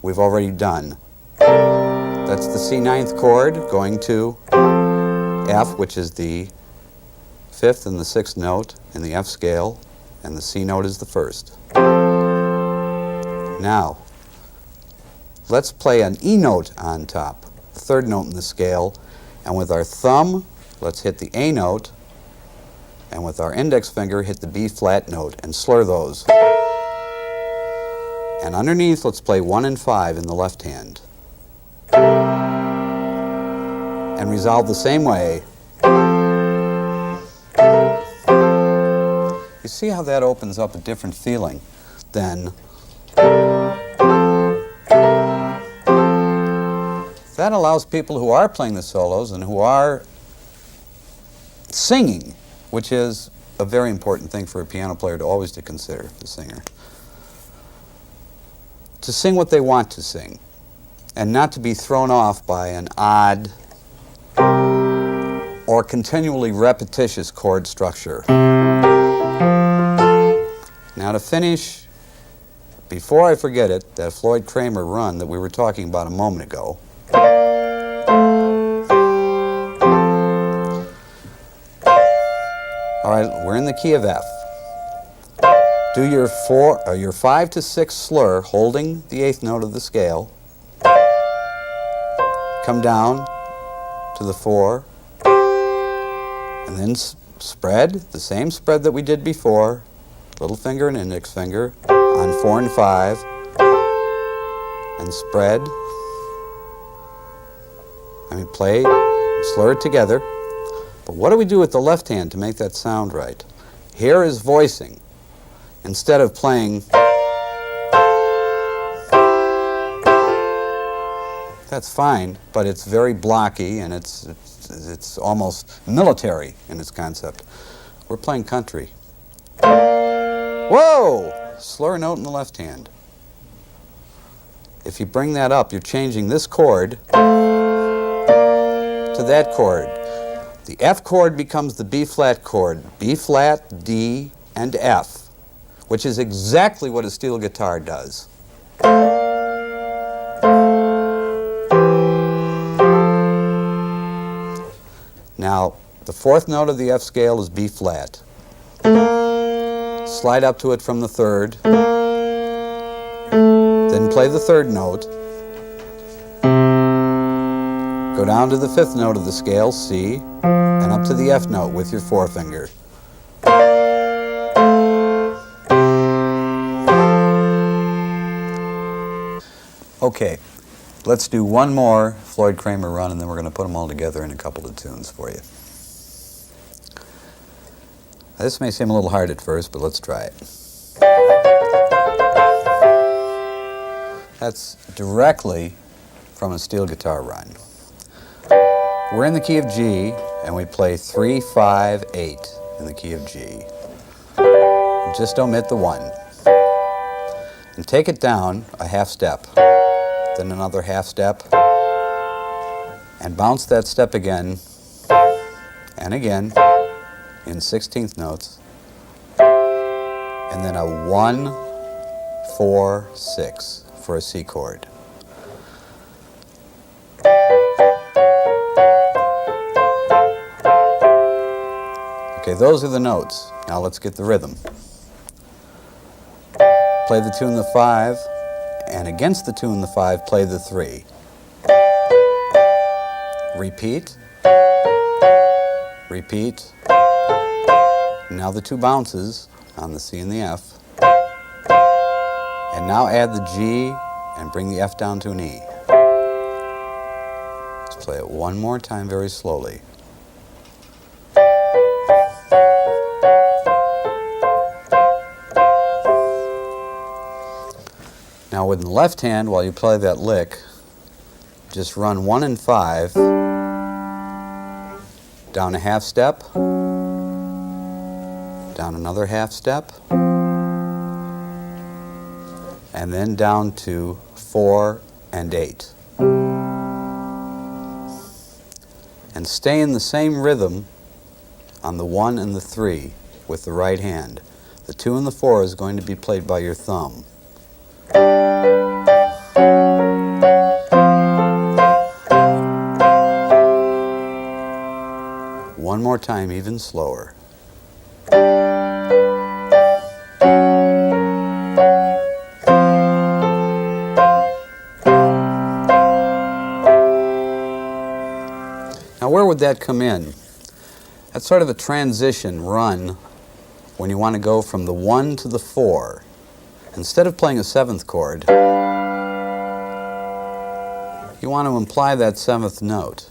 we've already done. That's the C9th chord going to F, which is the 5th and the 6th note in the F scale, and the C note is the 1st. Now, let's play an E note on top, the 3rd note in the scale, and with our thumb, let's hit the A note, and with our index finger, hit the B flat note and slur those. And underneath, let's play 1 and 5 in the left hand. And resolve the same way. You see how that opens up a different feeling than... That allows people who are playing the solos and who are singing, which is a very important thing for a piano player to always to consider, the singer, to sing what they want to sing and not to be thrown off by an odd or continually repetitious chord structure. Now to finish, before I forget it, that Floyd Kramer run that we were talking about a moment ago. All right, we're in the key of F. Do your 5 to 6 slur, holding the 8th note of the scale. Come down to the 4, and then spread, the same spread that we did before, little finger and index finger, on 4 and 5, and spread. Play, slur it together. But what do we do with the left hand to make that sound right? Here is voicing. Instead of playing, that's fine, but it's very blocky and it's almost military in its concept. We're playing country. Whoa! Slur a note in the left hand. If you bring that up, you're changing this chord to that chord. The F chord becomes the B flat chord. B flat, D, and F, which is exactly what a steel guitar does. Now, the fourth note of the F scale is B flat. Slide up to it from the third. Then play the third note. Go down to the fifth note of the scale, C, and up to the F note with your forefinger. Okay, let's do one more Floyd Cramer run, and then we're going to put them all together in a couple of tunes for you. This may seem a little hard at first, but let's try it. That's directly from a steel guitar run. We're in the key of G, and we play 3, 5, 8 in the key of G. Just omit the 1. And take it down a half step, then another half step, and bounce that step again and again in 16th notes, and then a 1, 4, 6 for a C chord. Okay, those are the notes. Now let's get the rhythm. Play the tune the 5, and against the tune the 5, play the 3. Repeat. Repeat. Now the 2 bounces on the C and the F. And now add the G and bring the F down to an E. Let's play it one more time very slowly. Now with the left hand, while you play that lick, just run 1 and 5, down a half step, down another half step, and then down to 4 and 8. And stay in the same rhythm on the 1 and the 3 with the right hand. The 2 and the 4 is going to be played by your thumb. One more time, even slower. Now, where would that come in? That's sort of a transition run when you want to go from the 1 to the 4. Instead of playing a 7th chord, you want to imply that 7th note.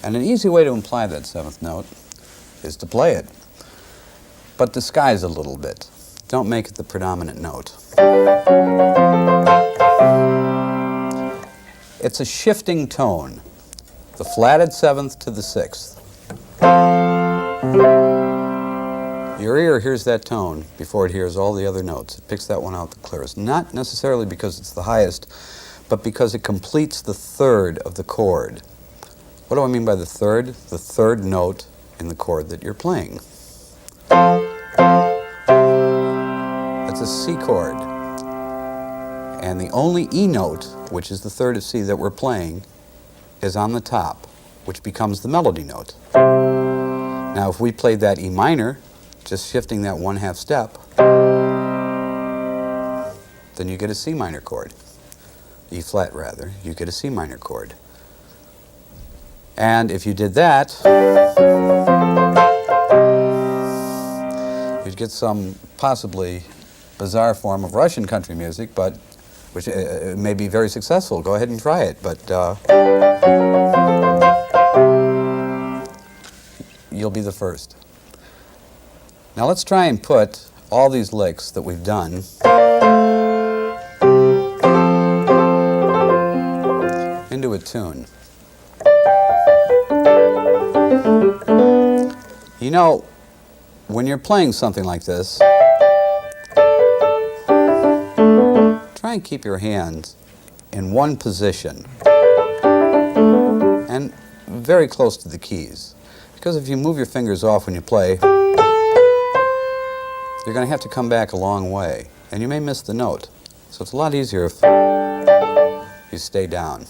And an easy way to imply that 7th note is to play it, but disguise a little bit. Don't make it the predominant note. It's a shifting tone, the flatted 7th to the 6th. Your ear hears that tone before it hears all the other notes. It picks that one out the clearest. Not necessarily because it's the highest, but because it completes the third of the chord. What do I mean by the third? The third note in the chord that you're playing. It's a C chord. And the only E note, which is the third of C that we're playing, is on the top, which becomes the melody note. Now, if we played that E minor, just shifting that 1/2 step, then you get a C minor chord. E flat, rather. You get a C minor chord. And if you did that, you'd get some possibly bizarre form of Russian country music, but which may be very successful. Go ahead and try it, but you'll be the first. Now let's try and put all these licks that we've done into a tune. You know, when you're playing something like this, try and keep your hands in one position and very close to the keys. Because if you move your fingers off when you play, you're going to have to come back a long way, and you may miss the note. So it's a lot easier if you stay down.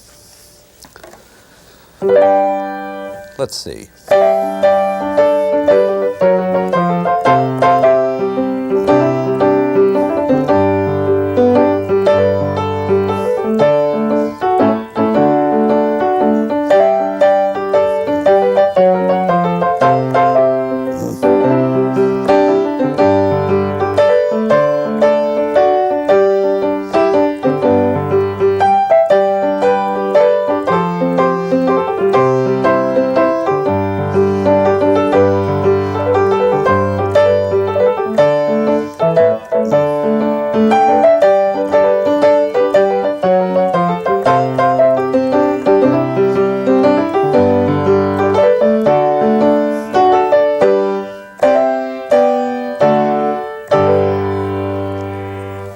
Let's see.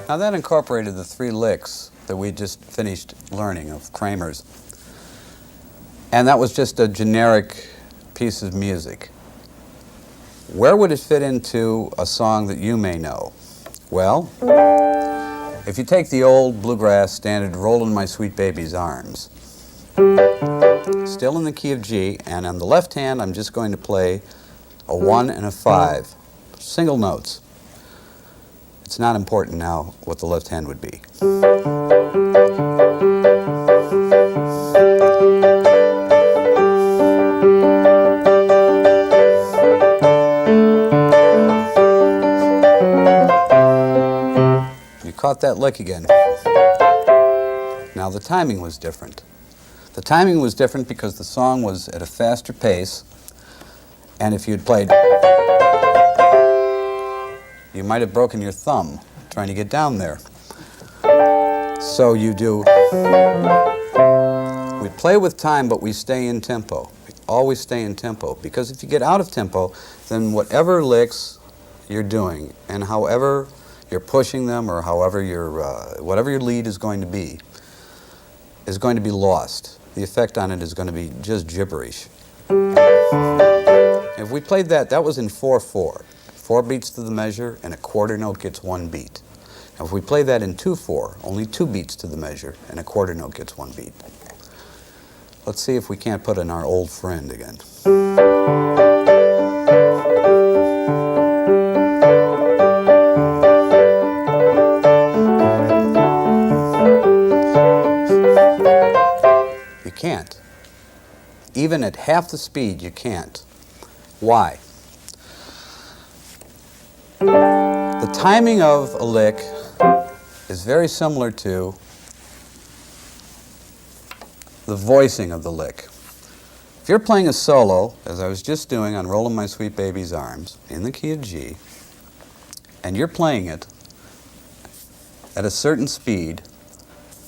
Now that incorporated the 3 licks that we just finished learning of Kramer's. And that was just a generic piece of music. Where would it fit into a song that you may know? Well, if you take the old bluegrass standard Rollin' My Sweet Baby's Arms, still in the key of G, and on the left hand I'm just going to play a 1 and a 5, single notes. It's not important now what the left hand would be. You caught that lick again. Now the timing was different. The timing was different because the song was at a faster pace, and if you'd played, you might have broken your thumb trying to get down there. So you do, we play with time, but we stay in tempo. We always stay in tempo, because if you get out of tempo, then whatever licks you're doing, and however you're pushing them, or however whatever your lead is going to be lost. The effect on it is going to be just gibberish. If we played that, that was in 4/4. 4 beats to the measure, and a quarter note gets 1 beat. Now, if we play that in 2/4, only 2 beats to the measure, and a quarter note gets 1 beat. Let's see if we can't put in our old friend again. You can't. Even at half the speed, you can't. Why? The timing of a lick is very similar to the voicing of the lick. If you're playing a solo, as I was just doing on Rollin' My Sweet Baby's Arms, in the key of G, and you're playing it at a certain speed,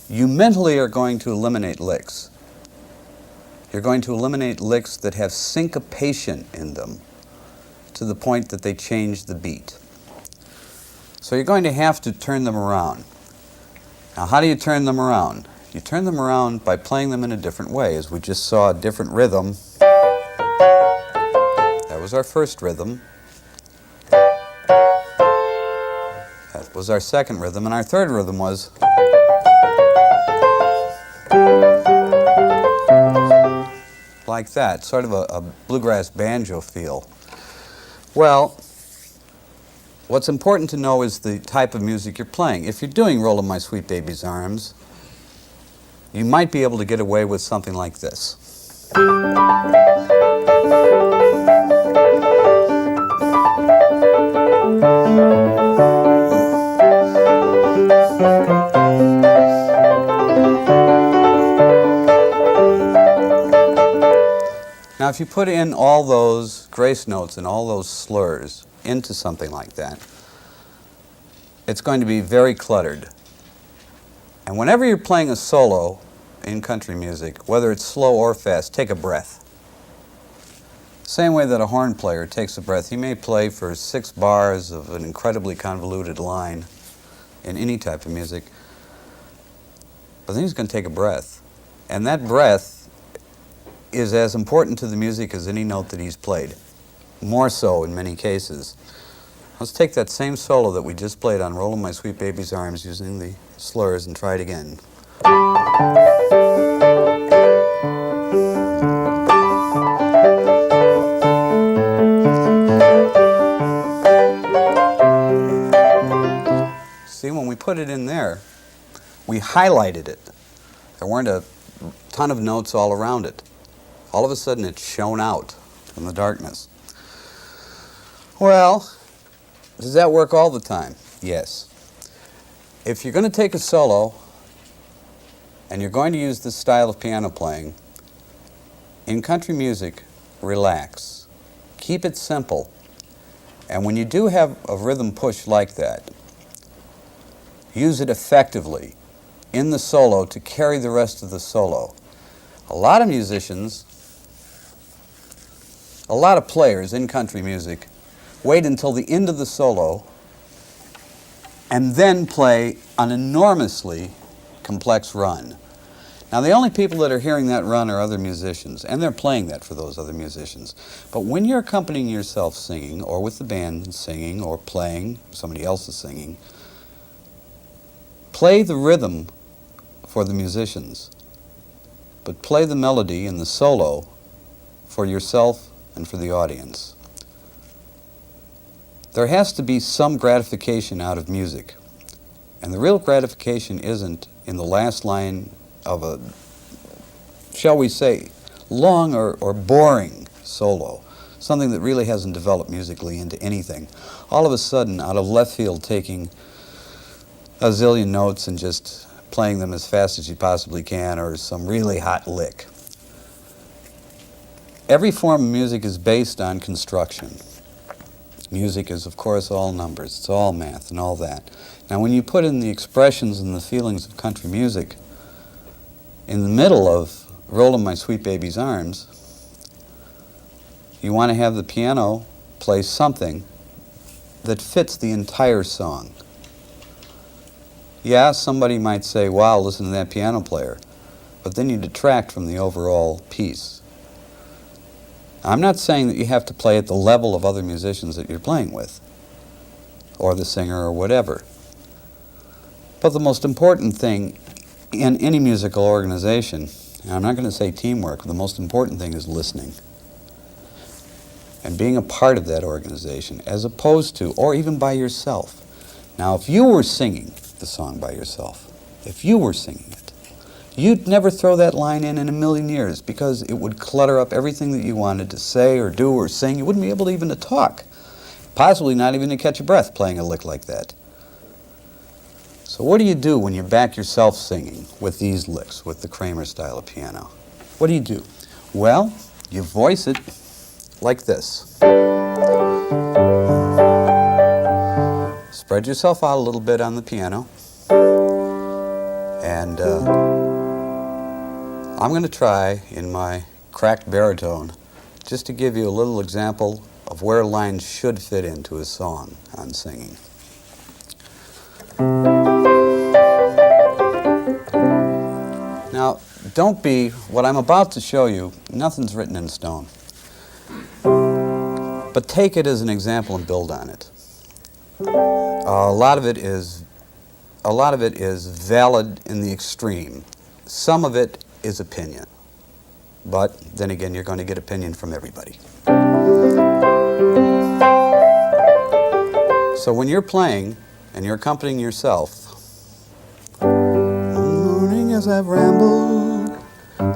you mentally are going to eliminate licks. You're going to eliminate licks that have syncopation in them to the point that they change the beat. So you're going to have to turn them around. Now, how do you turn them around? You turn them around by playing them in a different way, as we just saw a different rhythm. That was our first rhythm. That was our second rhythm, and our third rhythm was like that, sort of a bluegrass banjo feel. Well, what's important to know is the type of music you're playing. If you're doing Rollin' My Sweet Baby's Arms, you might be able to get away with something like this. Now, if you put in all those grace notes and all those slurs into something like that, it's going to be very cluttered. And whenever you're playing a solo in country music, whether it's slow or fast, take a breath. Same way that a horn player takes a breath. He may play for 6 bars of an incredibly convoluted line in any type of music, but then he's going to take a breath. And that breath is as important to the music as any note that he's played, more so in many cases. Let's take that same solo that we just played on Rollin' My Sweet Baby's Arms using the slurs and try it again. put it in there, we highlighted it. There weren't a ton of notes all around it. All of a sudden it shone out from the darkness. Well, does that work all the time? Yes. If you're going to take a solo and you're going to use this style of piano playing, in country music, relax. Keep it simple. And when you do have a rhythm push like that, use it effectively in the solo to carry the rest of the solo. A lot of musicians, a lot of players in country music wait until the end of the solo and then play an enormously complex run. Now, the only people that are hearing that run are other musicians, and they're playing that for those other musicians. But when you're accompanying yourself singing, or with the band singing, or playing, somebody else is singing, play the rhythm for the musicians, but play the melody and the solo for yourself and for the audience. There has to be some gratification out of music, and the real gratification isn't in the last line of a, shall we say, long or boring solo, something that really hasn't developed musically into anything. All of a sudden, out of left field, taking a zillion notes and just playing them as fast as you possibly can, or some really hot lick. Every form of music is based on construction. Music is, of course, all numbers. It's all math and all that. Now, when you put in the expressions and the feelings of country music in the middle of Rollin' My Sweet Baby's Arms, you want to have the piano play something that fits the entire song. Yeah, somebody might say, wow, listen to that piano player, but then you detract from the overall piece. I'm not saying that you have to play at the level of other musicians that you're playing with, or the singer or whatever. But the most important thing in any musical organization, and I'm not going to say teamwork, but the most important thing is listening. And being a part of that organization, as opposed to, or even by yourself. Now, if you were singing the song by yourself, if you were singing it, you'd never throw that line in a million years, because it would clutter up everything that you wanted to say or do or sing. You wouldn't be able even to talk, possibly not even to catch a breath playing a lick like that. So what do you do when you back yourself singing with these licks, with the Kramer style of piano? What do you do? Well, you voice it like this. Spread yourself out a little bit on the piano. And I'm going to try in my cracked baritone just to give you a little example of where lines should fit into a song on singing. Now, don't be, what I'm about to show you, nothing's written in stone. But take it as an example and build on it. A lot of it is valid in the extreme. Some of it is opinion. But then again, you're going to get opinion from everybody. So when you're playing and you're accompanying yourself, morning as I've rambled,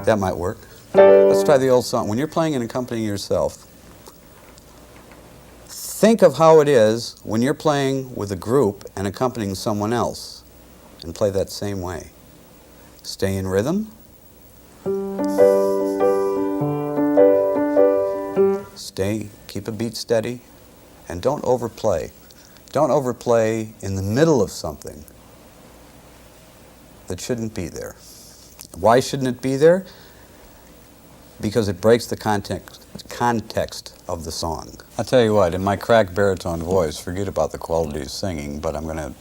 that might work. Let's try the old song. When you're playing and accompanying yourself, think of how it is when you're playing with a group and accompanying someone else, and play that same way. Stay in rhythm. Keep a beat steady, and don't overplay. Don't overplay in the middle of something that shouldn't be there. Why shouldn't it be there? Because it breaks the context of the song. I'll tell you what, in my cracked baritone voice, forget about the quality of singing, but I'm going to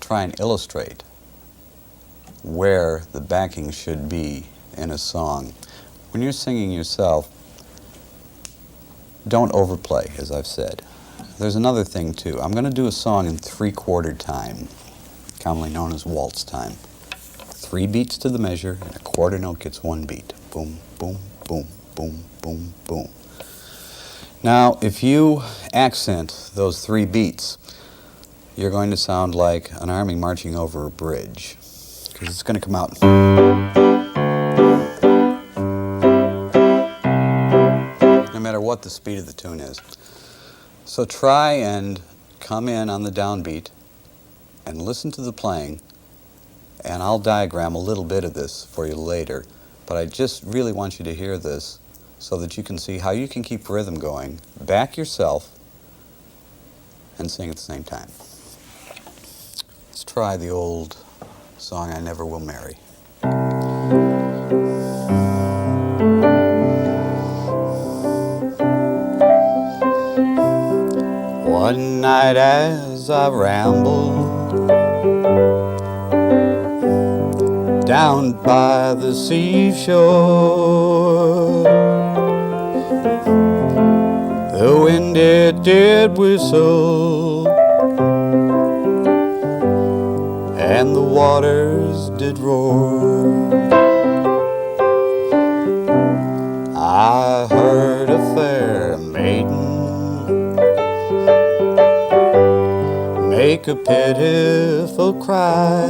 try and illustrate where the backing should be in a song. When you're singing yourself, don't overplay, as I've said. There's another thing, too. I'm going to do a song in 3/4 time, commonly known as waltz time. 3 beats to the measure, and a quarter note gets 1 beat. Boom, boom, boom, boom, boom, boom. Now, if you accent those 3 beats, you're going to sound like an army marching over a bridge, because it's going to come out. No matter what the speed of the tune is. So try and come in on the downbeat and listen to the playing, and I'll diagram a little bit of this for you later, but I just really want you to hear this so that you can see how you can keep rhythm going, back yourself, and sing at the same time. Let's try the old song, I Never Will Marry. One night as I rambled down by the seashore, the wind it did whistle and the waters did roar. I heard a fair maiden make a pitiful cry.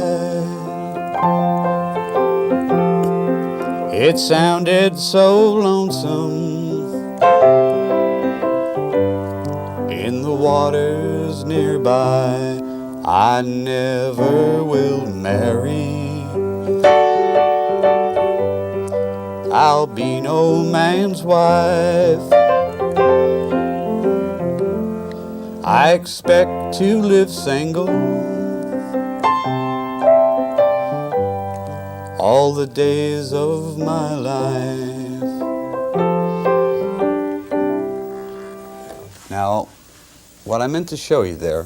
It sounded so lonesome in the waters nearby. I never will marry, I'll be no man's wife. I expect to live single all the days of my life. Now, what I meant to show you there,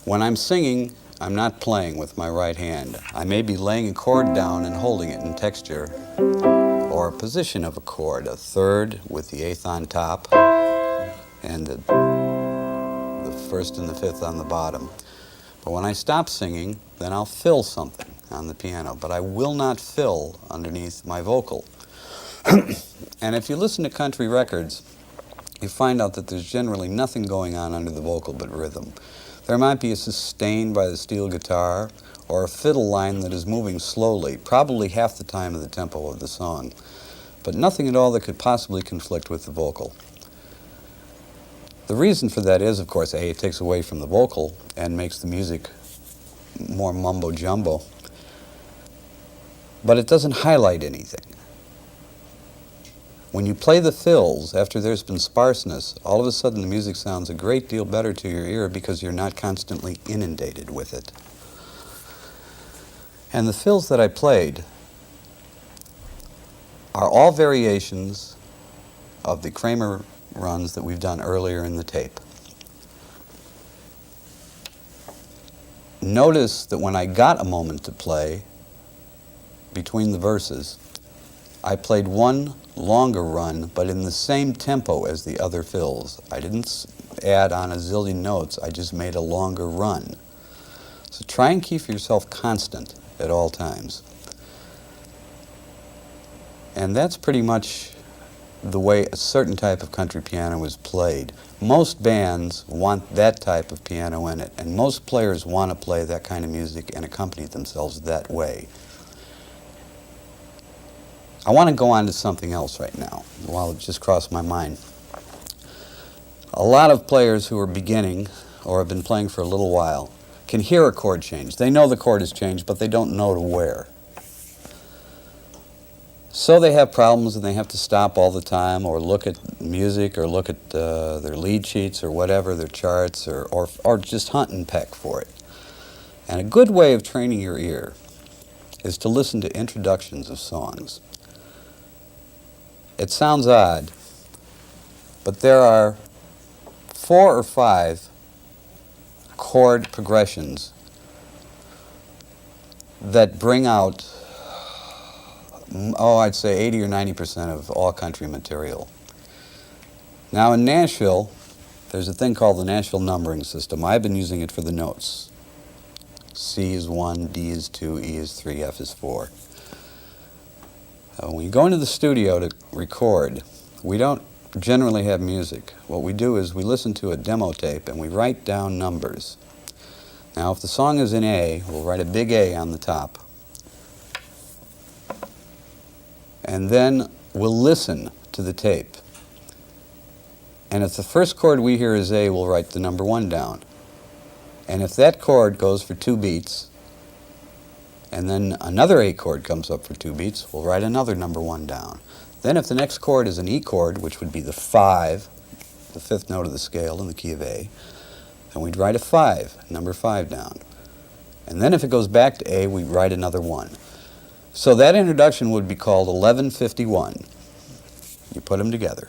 when I'm singing, I'm not playing with my right hand. I may be laying a chord down and holding it in texture, or a position of a chord, a third with the eighth on top, and the first and the fifth on the bottom. But when I stop singing, then I'll fill something on the piano, but I will not fill underneath my vocal. And if you listen to country records, you find out that there's generally nothing going on under the vocal but rhythm. There might be a sustain by the steel guitar, or a fiddle line that is moving slowly, probably half the time of the tempo of the song, but nothing at all that could possibly conflict with the vocal. The reason for that is, of course, A, it takes away from the vocal and makes the music more mumbo-jumbo, but it doesn't highlight anything. When you play the fills after there's been sparseness, all of a sudden the music sounds a great deal better to your ear because you're not constantly inundated with it. And the fills that I played are all variations of the Kramer runs that we've done earlier in the tape. Notice that when I got a moment to play between the verses, I played one longer run, but in the same tempo as the other fills. I didn't add on a zillion notes, I just made a longer run. So try and keep yourself constant at all times. And that's pretty much the way a certain type of country piano is played. Most bands want that type of piano in it, and most players want to play that kind of music and accompany themselves that way. I want to go on to something else right now, while it just crossed my mind. A lot of players who are beginning, or have been playing for a little while, can hear a chord change. They know the chord has changed, but they don't know to where. So they have problems and they have to stop all the time, or look at music, or look at their lead sheets, or whatever, their charts, or just hunt and peck for it. And a good way of training your ear is to listen to introductions of songs. It sounds odd, but there are 4 or 5 chord progressions that bring out, I'd say 80 or 90% of all country material. Now in Nashville, there's a thing called the Nashville numbering system. I've been using it for the notes. C is 1, D is 2, E is 3, F is 4. When you go into the studio to record, we don't generally have music. What we do is we listen to a demo tape and we write down numbers. Now, if the song is in A, we'll write a big A on the top. And then we'll listen to the tape. And if the first chord we hear is A, we'll write the number 1 down. And if that chord goes for 2 beats, and then another A chord comes up for 2 beats, we'll write another number 1 down. Then if the next chord is an E chord, which would be the 5, the 5th note of the scale in the key of A, then we'd write a 5, number 5 down. And then if it goes back to A, we'd write another 1. So that introduction would be called 1151. You put them together.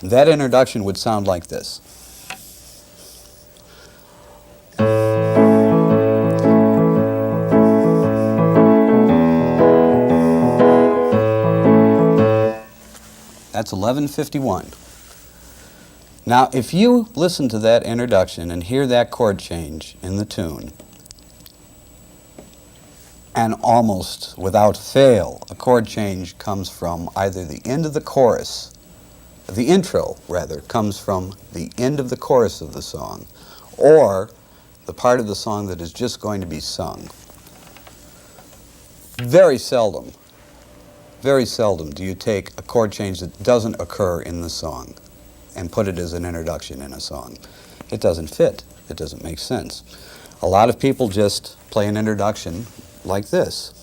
That introduction would sound like this. That's 1151. Now, if you listen to that introduction and hear that chord change in the tune, and almost without fail, a chord change comes from either the end of the chorus, the intro, rather, comes from the end of the chorus of the song, or the part of the song that is just going to be sung. Very seldom do you take a chord change that doesn't occur in the song and put it as an introduction in a song. It doesn't fit. It doesn't make sense. A lot of people just play an introduction like this.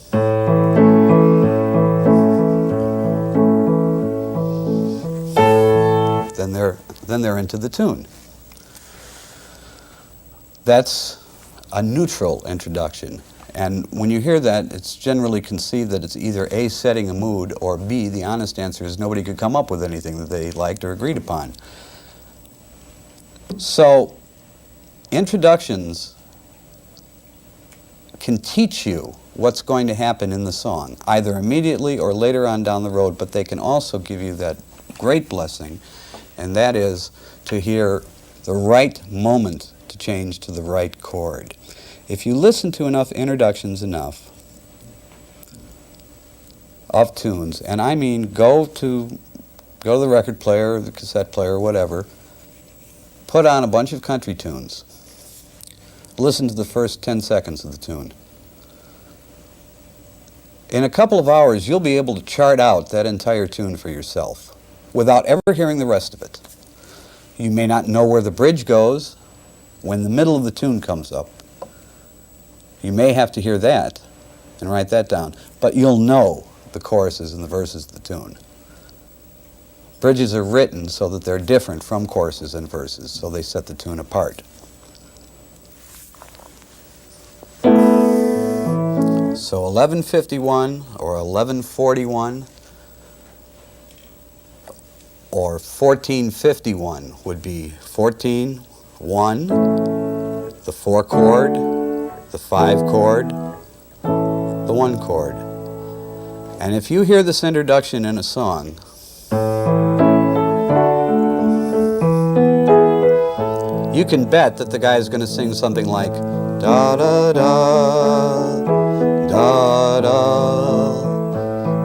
Then they're into the tune. That's a neutral introduction. And when you hear that, it's generally conceived that it's either A, setting a mood, or B, the honest answer is nobody could come up with anything that they liked or agreed upon. So, introductions can teach you what's going to happen in the song, either immediately or later on down the road, but they can also give you that great blessing, and that is to hear the right moment to change to the right chord. If you listen to enough introductions enough of tunes, and I mean go to the record player, the cassette player, whatever, put on a bunch of country tunes. Listen to the first 10 seconds of the tune. In a couple of hours, you'll be able to chart out that entire tune for yourself without ever hearing the rest of it. You may not know where the bridge goes when the middle of the tune comes up. You may have to hear that and write that down, but you'll know the choruses and the verses of the tune. Bridges are written so that they're different from choruses and verses, so they set the tune apart. So 1151 or 1141 or 1451 would be 14, 1, the 4 chord, the 5 chord, the 1 chord. And if you hear this introduction in a song, you can bet that the guy is going to sing something like da da da da da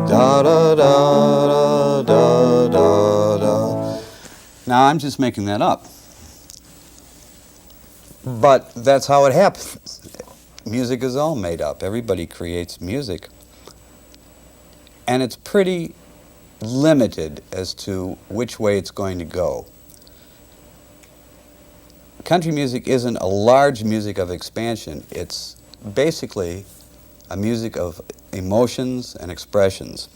da da da da da da. Now I'm just making that up, but that's how it happens. Music is all made up. Everybody creates music, and it's pretty limited as to which way it's going to go. Country music isn't a large music of expansion. It's basically a music of emotions and expressions.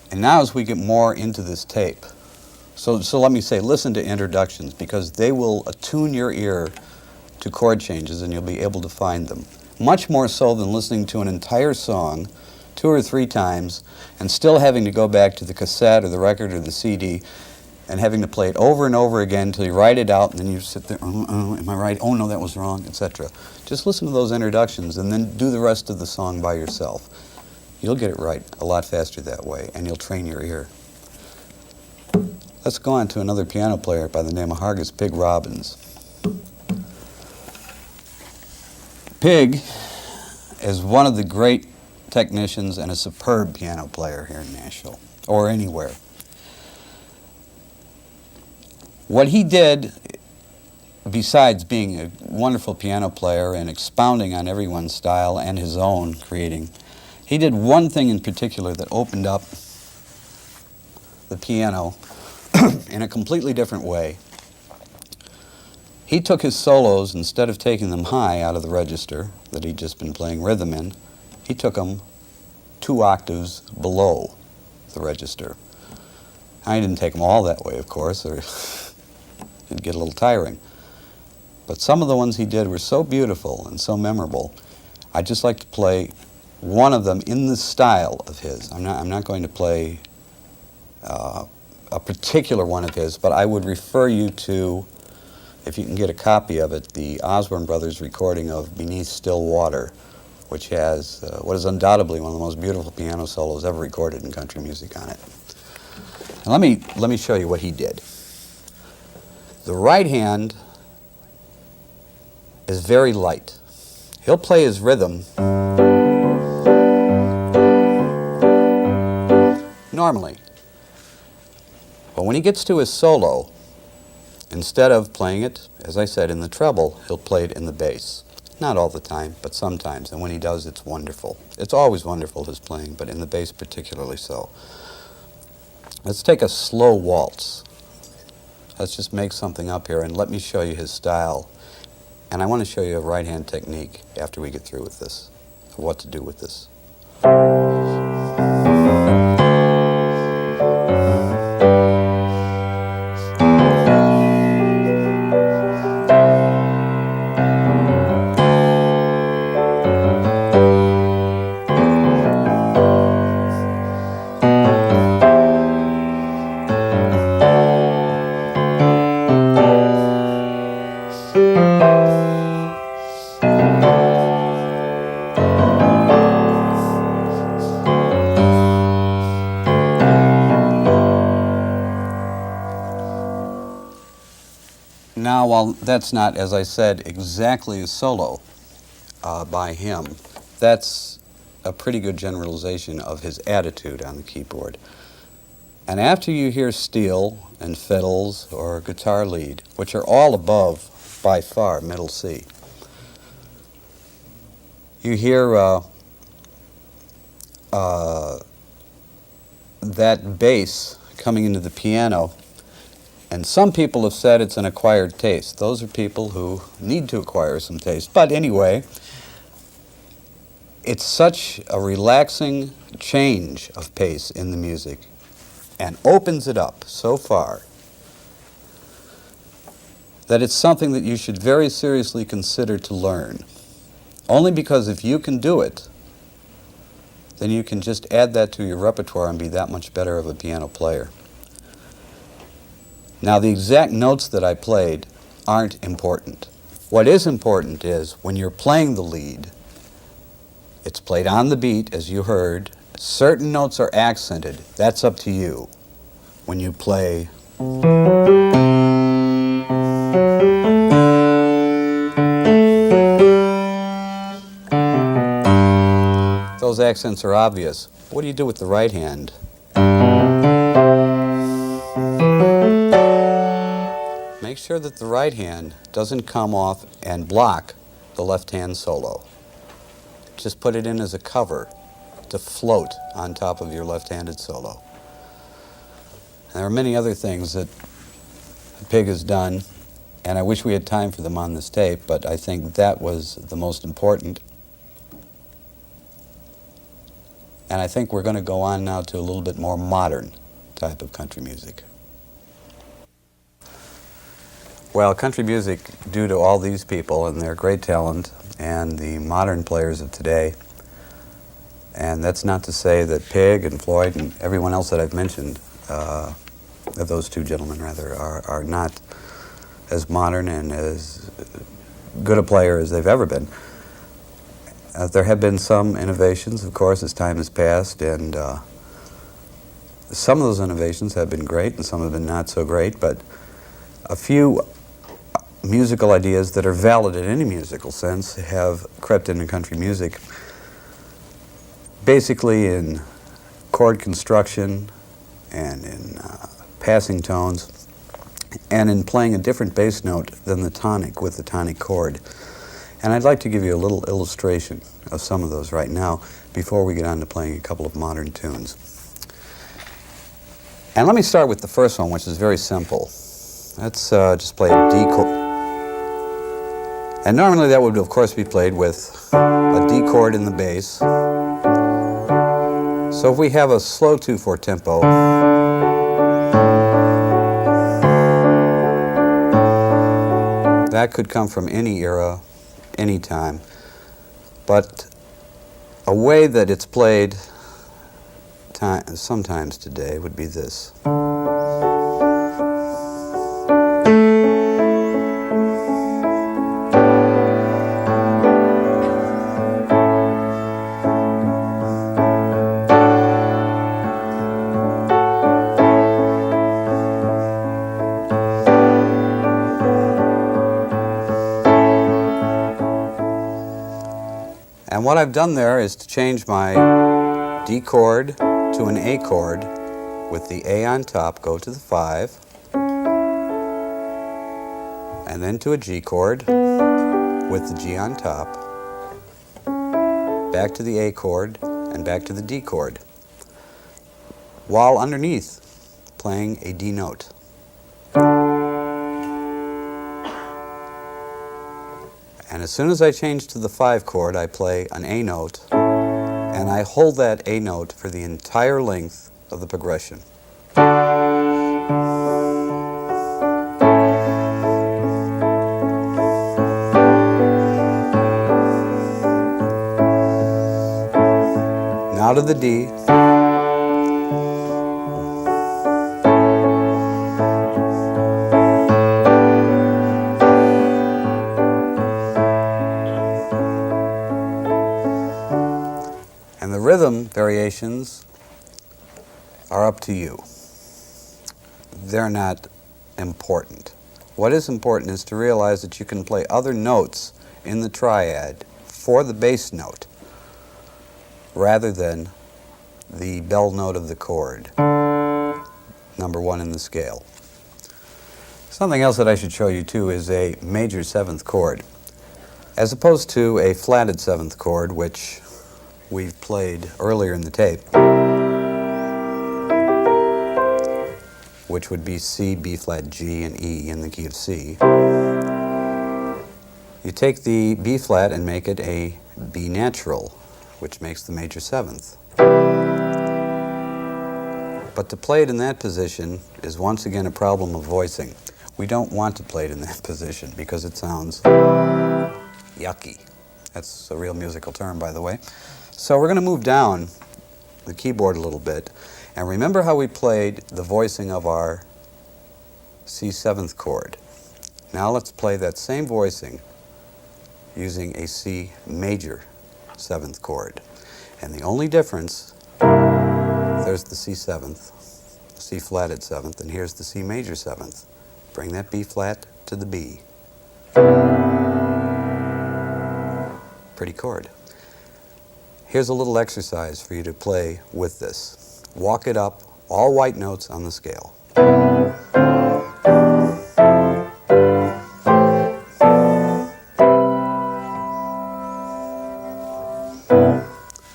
And now as we get more into this tape, so let me say, listen to introductions, because they will attune your ear to chord changes and you'll be able to find them. Much more so than listening to an entire song 2 or 3 times and still having to go back to the cassette or the record or the CD and having to play it over and over again until you write it out, and then you sit there, am I right? Oh no, that was wrong, etc. Just listen to those introductions and then do the rest of the song by yourself. You'll get it right a lot faster that way, and you'll train your ear. Let's go on to another piano player by the name of Hargus Pig Robbins. Pig is one of the great technicians and a superb piano player here in Nashville, or anywhere. What he did besides being a wonderful piano player and expounding on everyone's style and his own creating, he did one thing in particular that opened up the piano in a completely different way. He took his solos, instead of taking them high out of the register that he'd just been playing rhythm in, he took them 2 octaves below the register. I didn't take them all that way, of course, or it'd get a little tiring. But some of the ones he did were so beautiful and so memorable. I'd just like to play one of them in the style of his. I'm not going to play a particular one of his, but I would refer you to, if you can get a copy of it, the Osborne Brothers recording of Beneath Still Water, which has what is undoubtedly one of the most beautiful piano solos ever recorded in country music on it. And let me show you what he did. The right hand is very light. He'll play his rhythm normally. But when he gets to his solo, instead of playing it, as I said, in the treble, he'll play it in the bass. Not all the time, but sometimes. And when he does, it's wonderful. It's always wonderful, his playing, but in the bass particularly so. Let's take a slow waltz. Let's just make something up here, and let me show you his style. And I want to show you a right-hand technique after we get through with this, of what to do with this. Now, while that's not, as I said, exactly a solo by him, that's a pretty good generalization of his attitude on the keyboard. And after you hear steel and fiddles or guitar lead, which are all above, by far, middle C, you hear that bass coming into the piano. And some people have said it's an acquired taste. Those are people who need to acquire some taste. But anyway, it's such a relaxing change of pace in the music and opens it up so far that it's something that you should very seriously consider to learn. Only because if you can do it, then you can just add that to your repertoire and be that much better of a piano player. Now, the exact notes that I played aren't important. What is important is when you're playing the lead, it's played on the beat, as you heard. Certain notes are accented. That's up to you. When you play, those accents are obvious. What do you do with the right hand? Make sure that the right hand doesn't come off and block the left hand solo. Just put it in as a cover to float on top of your left-handed solo. And there are many other things that Pig has done, and I wish we had time for them on this tape, but I think that was the most important. And I think we're going to go on now to a little bit more modern type of country music. Well, country music, due to all these people and their great talent and the modern players of today, and that's not to say that Pig and Floyd and everyone else that I've mentioned, those two gentlemen rather, are not as modern and as good a player as they've ever been. There have been some innovations, of course, as time has passed, and some of those innovations have been great and some have been not so great, but a few musical ideas that are valid in any musical sense have crept into country music, basically in chord construction and in passing tones. and in playing a different bass note than the tonic with the tonic chord. And I'd like to give you a little illustration of some of those right now before we get on to playing a couple of modern tunes. And let me start with the first one, which is very simple. Let's just play a D chord. And normally that would, of course, be played with a D chord in the bass. So if we have a slow 2/4 tempo, that could come from any era, any time. But a way that it's played sometimes today would be this. And what I've done there is to change my D chord to an A chord with the A on top, go to the 5, and then to a G chord with the G on top, back to the A chord, and back to the D chord, while underneath playing a D note. And as soon as I change to the 5 chord, I play an A note, and I hold that A note for the entire length of the progression. Now to the D. And the rhythm variations are up to you. They're not important. What is important is to realize that you can play other notes in the triad for the bass note rather than the bell note of the chord, number 1 in the scale. Something else that I should show you too is a major 7th chord, as opposed to a flatted 7th chord, which we've played earlier in the tape, which would be C, B flat, G, and E in the key of C. You take the B flat and make it a B natural, which makes the major 7th. But to play it in that position is once again a problem of voicing. We don't want to play it in that position because it sounds yucky. That's a real musical term, by the way. So we're going to move down the keyboard a little bit. And remember how we played the voicing of our C 7th chord. Now let's play that same voicing using a C major 7th chord. And the only difference, there's the C 7th, C flatted 7th, and here's the C major 7th. Bring that B flat to the B. Pretty chord. Here's a little exercise for you to play with this. Walk it up, all white notes on the scale.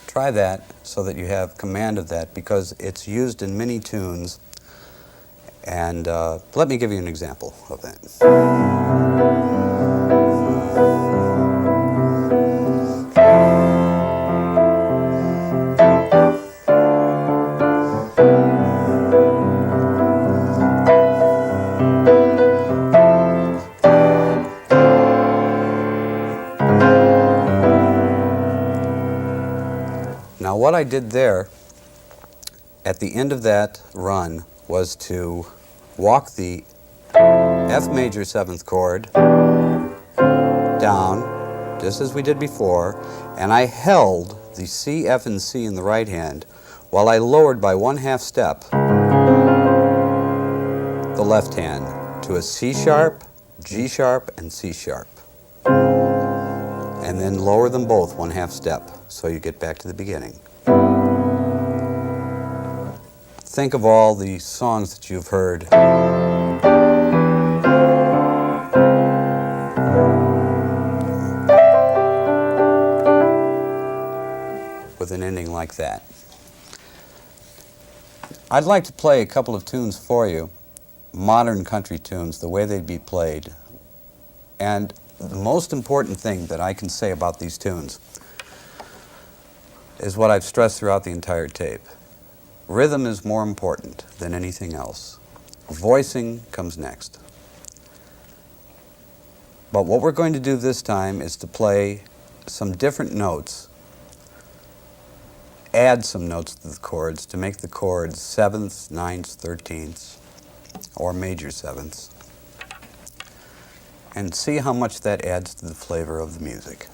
Try that so that you have command of that, because it's used in many tunes. And let me give you an example of that. Now what I did there at the end of that run was to walk the F major 7th chord down, just as we did before, and I held the C, F, and C in the right hand while I lowered by 1/2 step the left hand to a C sharp, G sharp, and C sharp. And then lower them both 1/2 step so you get back to the beginning. Think of all the songs that you've heard with an ending like that. I'd like to play a couple of tunes for you, modern country tunes, the way they'd be played. And the most important thing that I can say about these tunes is what I've stressed throughout the entire tape. Rhythm is more important than anything else. Voicing comes next. But what we're going to do this time is to play some different notes, add some notes to the chords to make the chords 7ths, 9ths, 13ths, or major 7ths, and see how much that adds to the flavor of the music.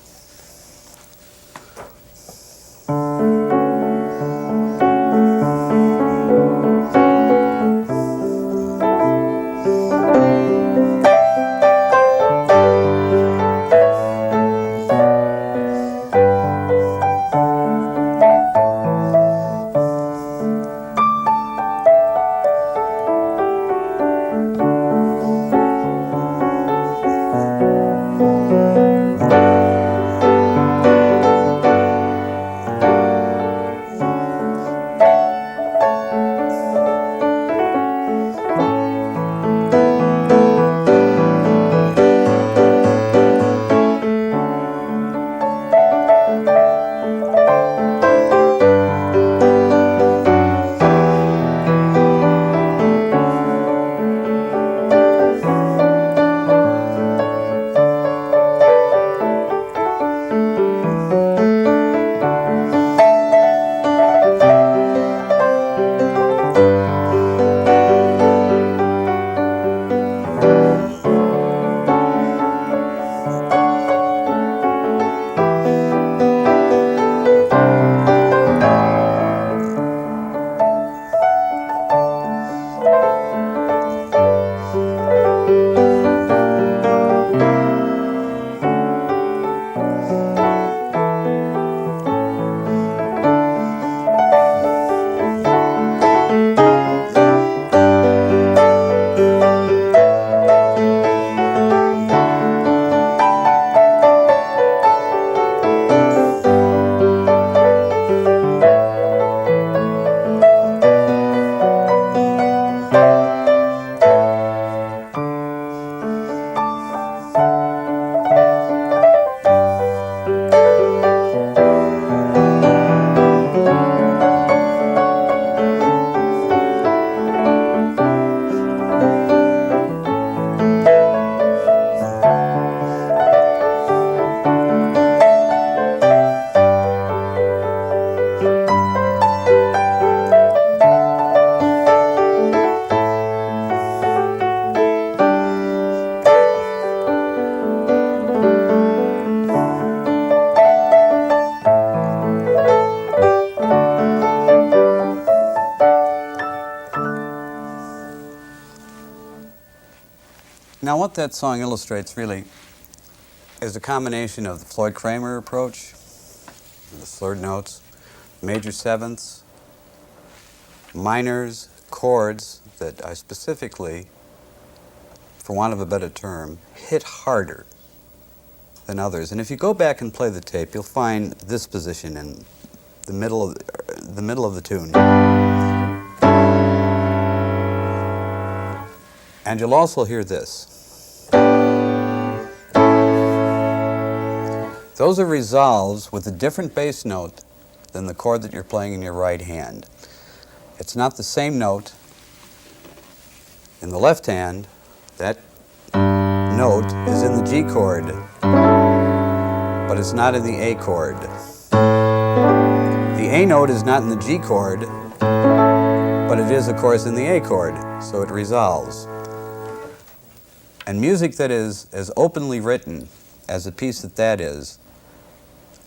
Now, what that song illustrates really is a combination of the Floyd Cramer approach, the slurred notes, major 7ths, minors, chords that I specifically, for want of a better term, hit harder than others. And if you go back and play the tape, you'll find this position in the middle of the tune. And you'll also hear this. Those are resolves with a different bass note than the chord that you're playing in your right hand. It's not the same note. In the left hand, that note is in the G chord, but it's not in the A chord. The A note is not in the G chord, but it is, of course, in the A chord, so it resolves. And music that is as openly written as a piece that is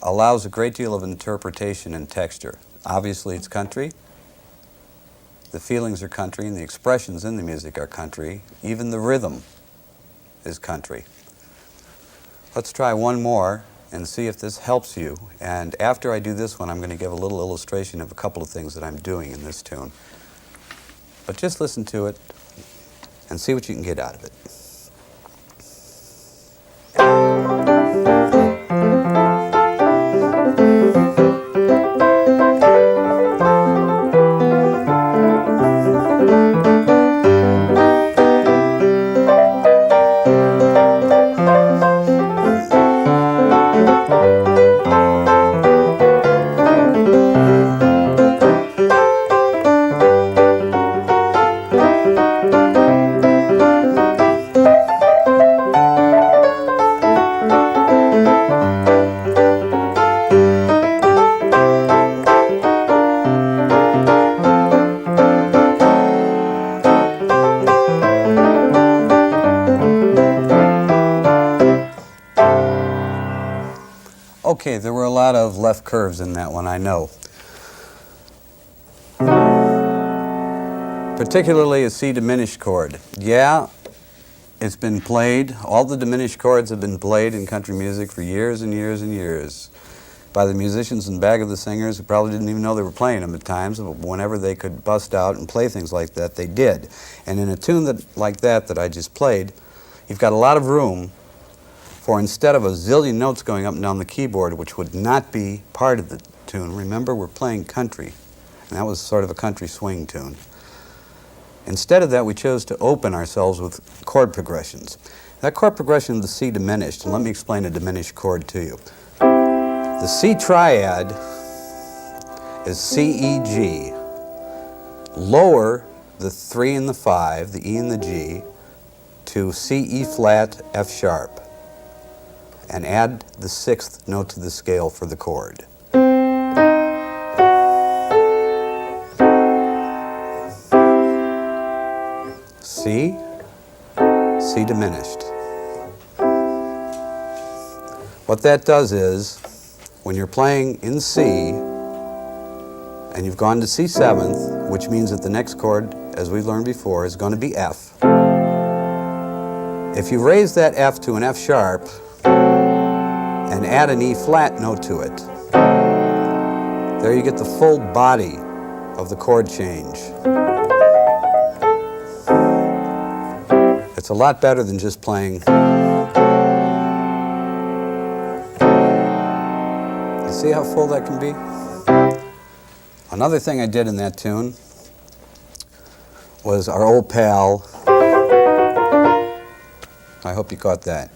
allows a great deal of interpretation and texture. Obviously, it's country. The feelings are country, and the expressions in the music are country. Even the rhythm is country. Let's try one more and see if this helps you. And after I do this one, I'm going to give a little illustration of a couple of things that I'm doing in this tune. But just listen to it and see what you can get out of it. Okay, there were a lot of left curves in that one, I know. Particularly a C diminished chord. Yeah, it's been played. All the diminished chords have been played in country music for years and years and years by the musicians and back of the singers who probably didn't even know they were playing them at times, but whenever they could bust out and play things like that, they did. And in a tune like that I just played, you've got a lot of room for, instead of a zillion notes going up and down the keyboard, which would not be part of the tune. Remember, we're playing country, and that was sort of a country swing tune. Instead of that, we chose to open ourselves with chord progressions. That chord progression of the C diminished, and let me explain a diminished chord to you. The C triad is C, E, G. Lower the 3 and the 5, the E and the G, to C, E flat, F sharp, and add the 6th note to the scale for the chord. C, C diminished. What that does is, when you're playing in C, and you've gone to C seventh, which means that the next chord, as we learned before, is going to be F. If you raise that F to an F sharp, and add an E flat note to it, there you get the full body of the chord change. It's a lot better than just playing. You see how full that can be? Another thing I did in that tune was our old pal, I hope you caught that.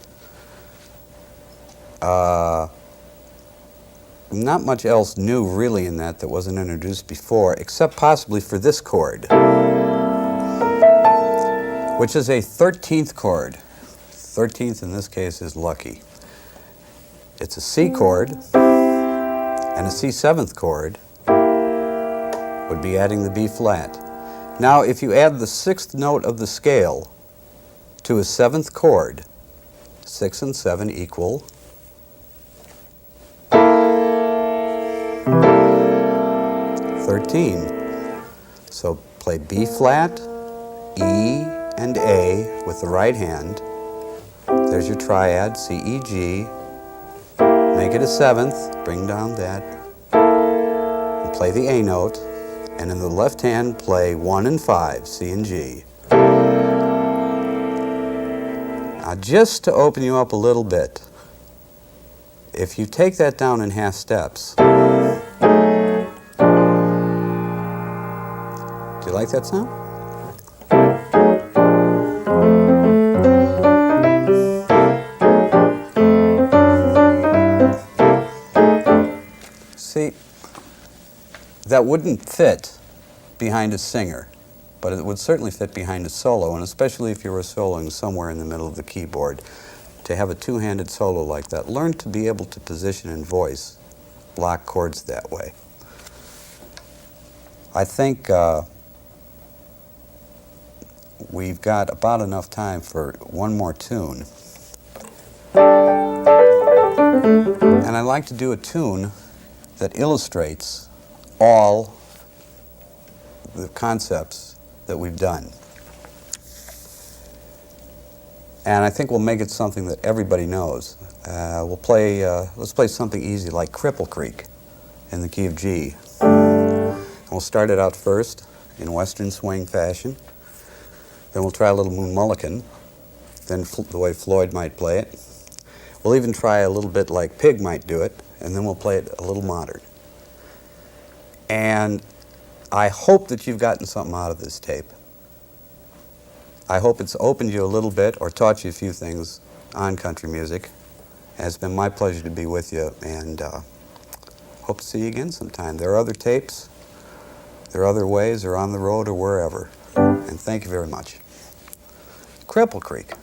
Not much else new really in that wasn't introduced before, except possibly for this chord, which is a 13th chord. 13th in this case is lucky. It's a C chord, and a C 7th chord would be adding the B flat. Now, if you add the 6th note of the scale to a 7th chord, 6 and 7 equal 13. So play B flat, E, and A with the right hand. There's your triad, C, E, G. Make it a 7th, bring down that, and play the A note. And in the left hand, play 1 and 5, C and G. Now, just to open you up a little bit, if you take that down in half steps, do you like that sound? See, that wouldn't fit behind a singer, but it would certainly fit behind a solo, and especially if you were soloing somewhere in the middle of the keyboard. To have a two-handed solo like that, learn to be able to position and voice block chords that way. I think we've got about enough time for one more tune. And I'd like to do a tune that illustrates all the concepts that we've done. And I think we'll make it something that everybody knows. Let's play something easy like Cripple Creek in the key of G. And we'll start it out first in Western swing fashion. Then we'll try a little Moon Mulligan, then the way Floyd might play it. We'll even try a little bit like Pig might do it, and then we'll play it a little modern. And I hope that you've gotten something out of this tape. I hope it's opened you a little bit or taught you a few things on country music. And it's been my pleasure to be with you, and hope to see you again sometime. There are other tapes, there are other ways, or on the road or wherever. And thank you very much. Cripple Creek.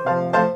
Bye.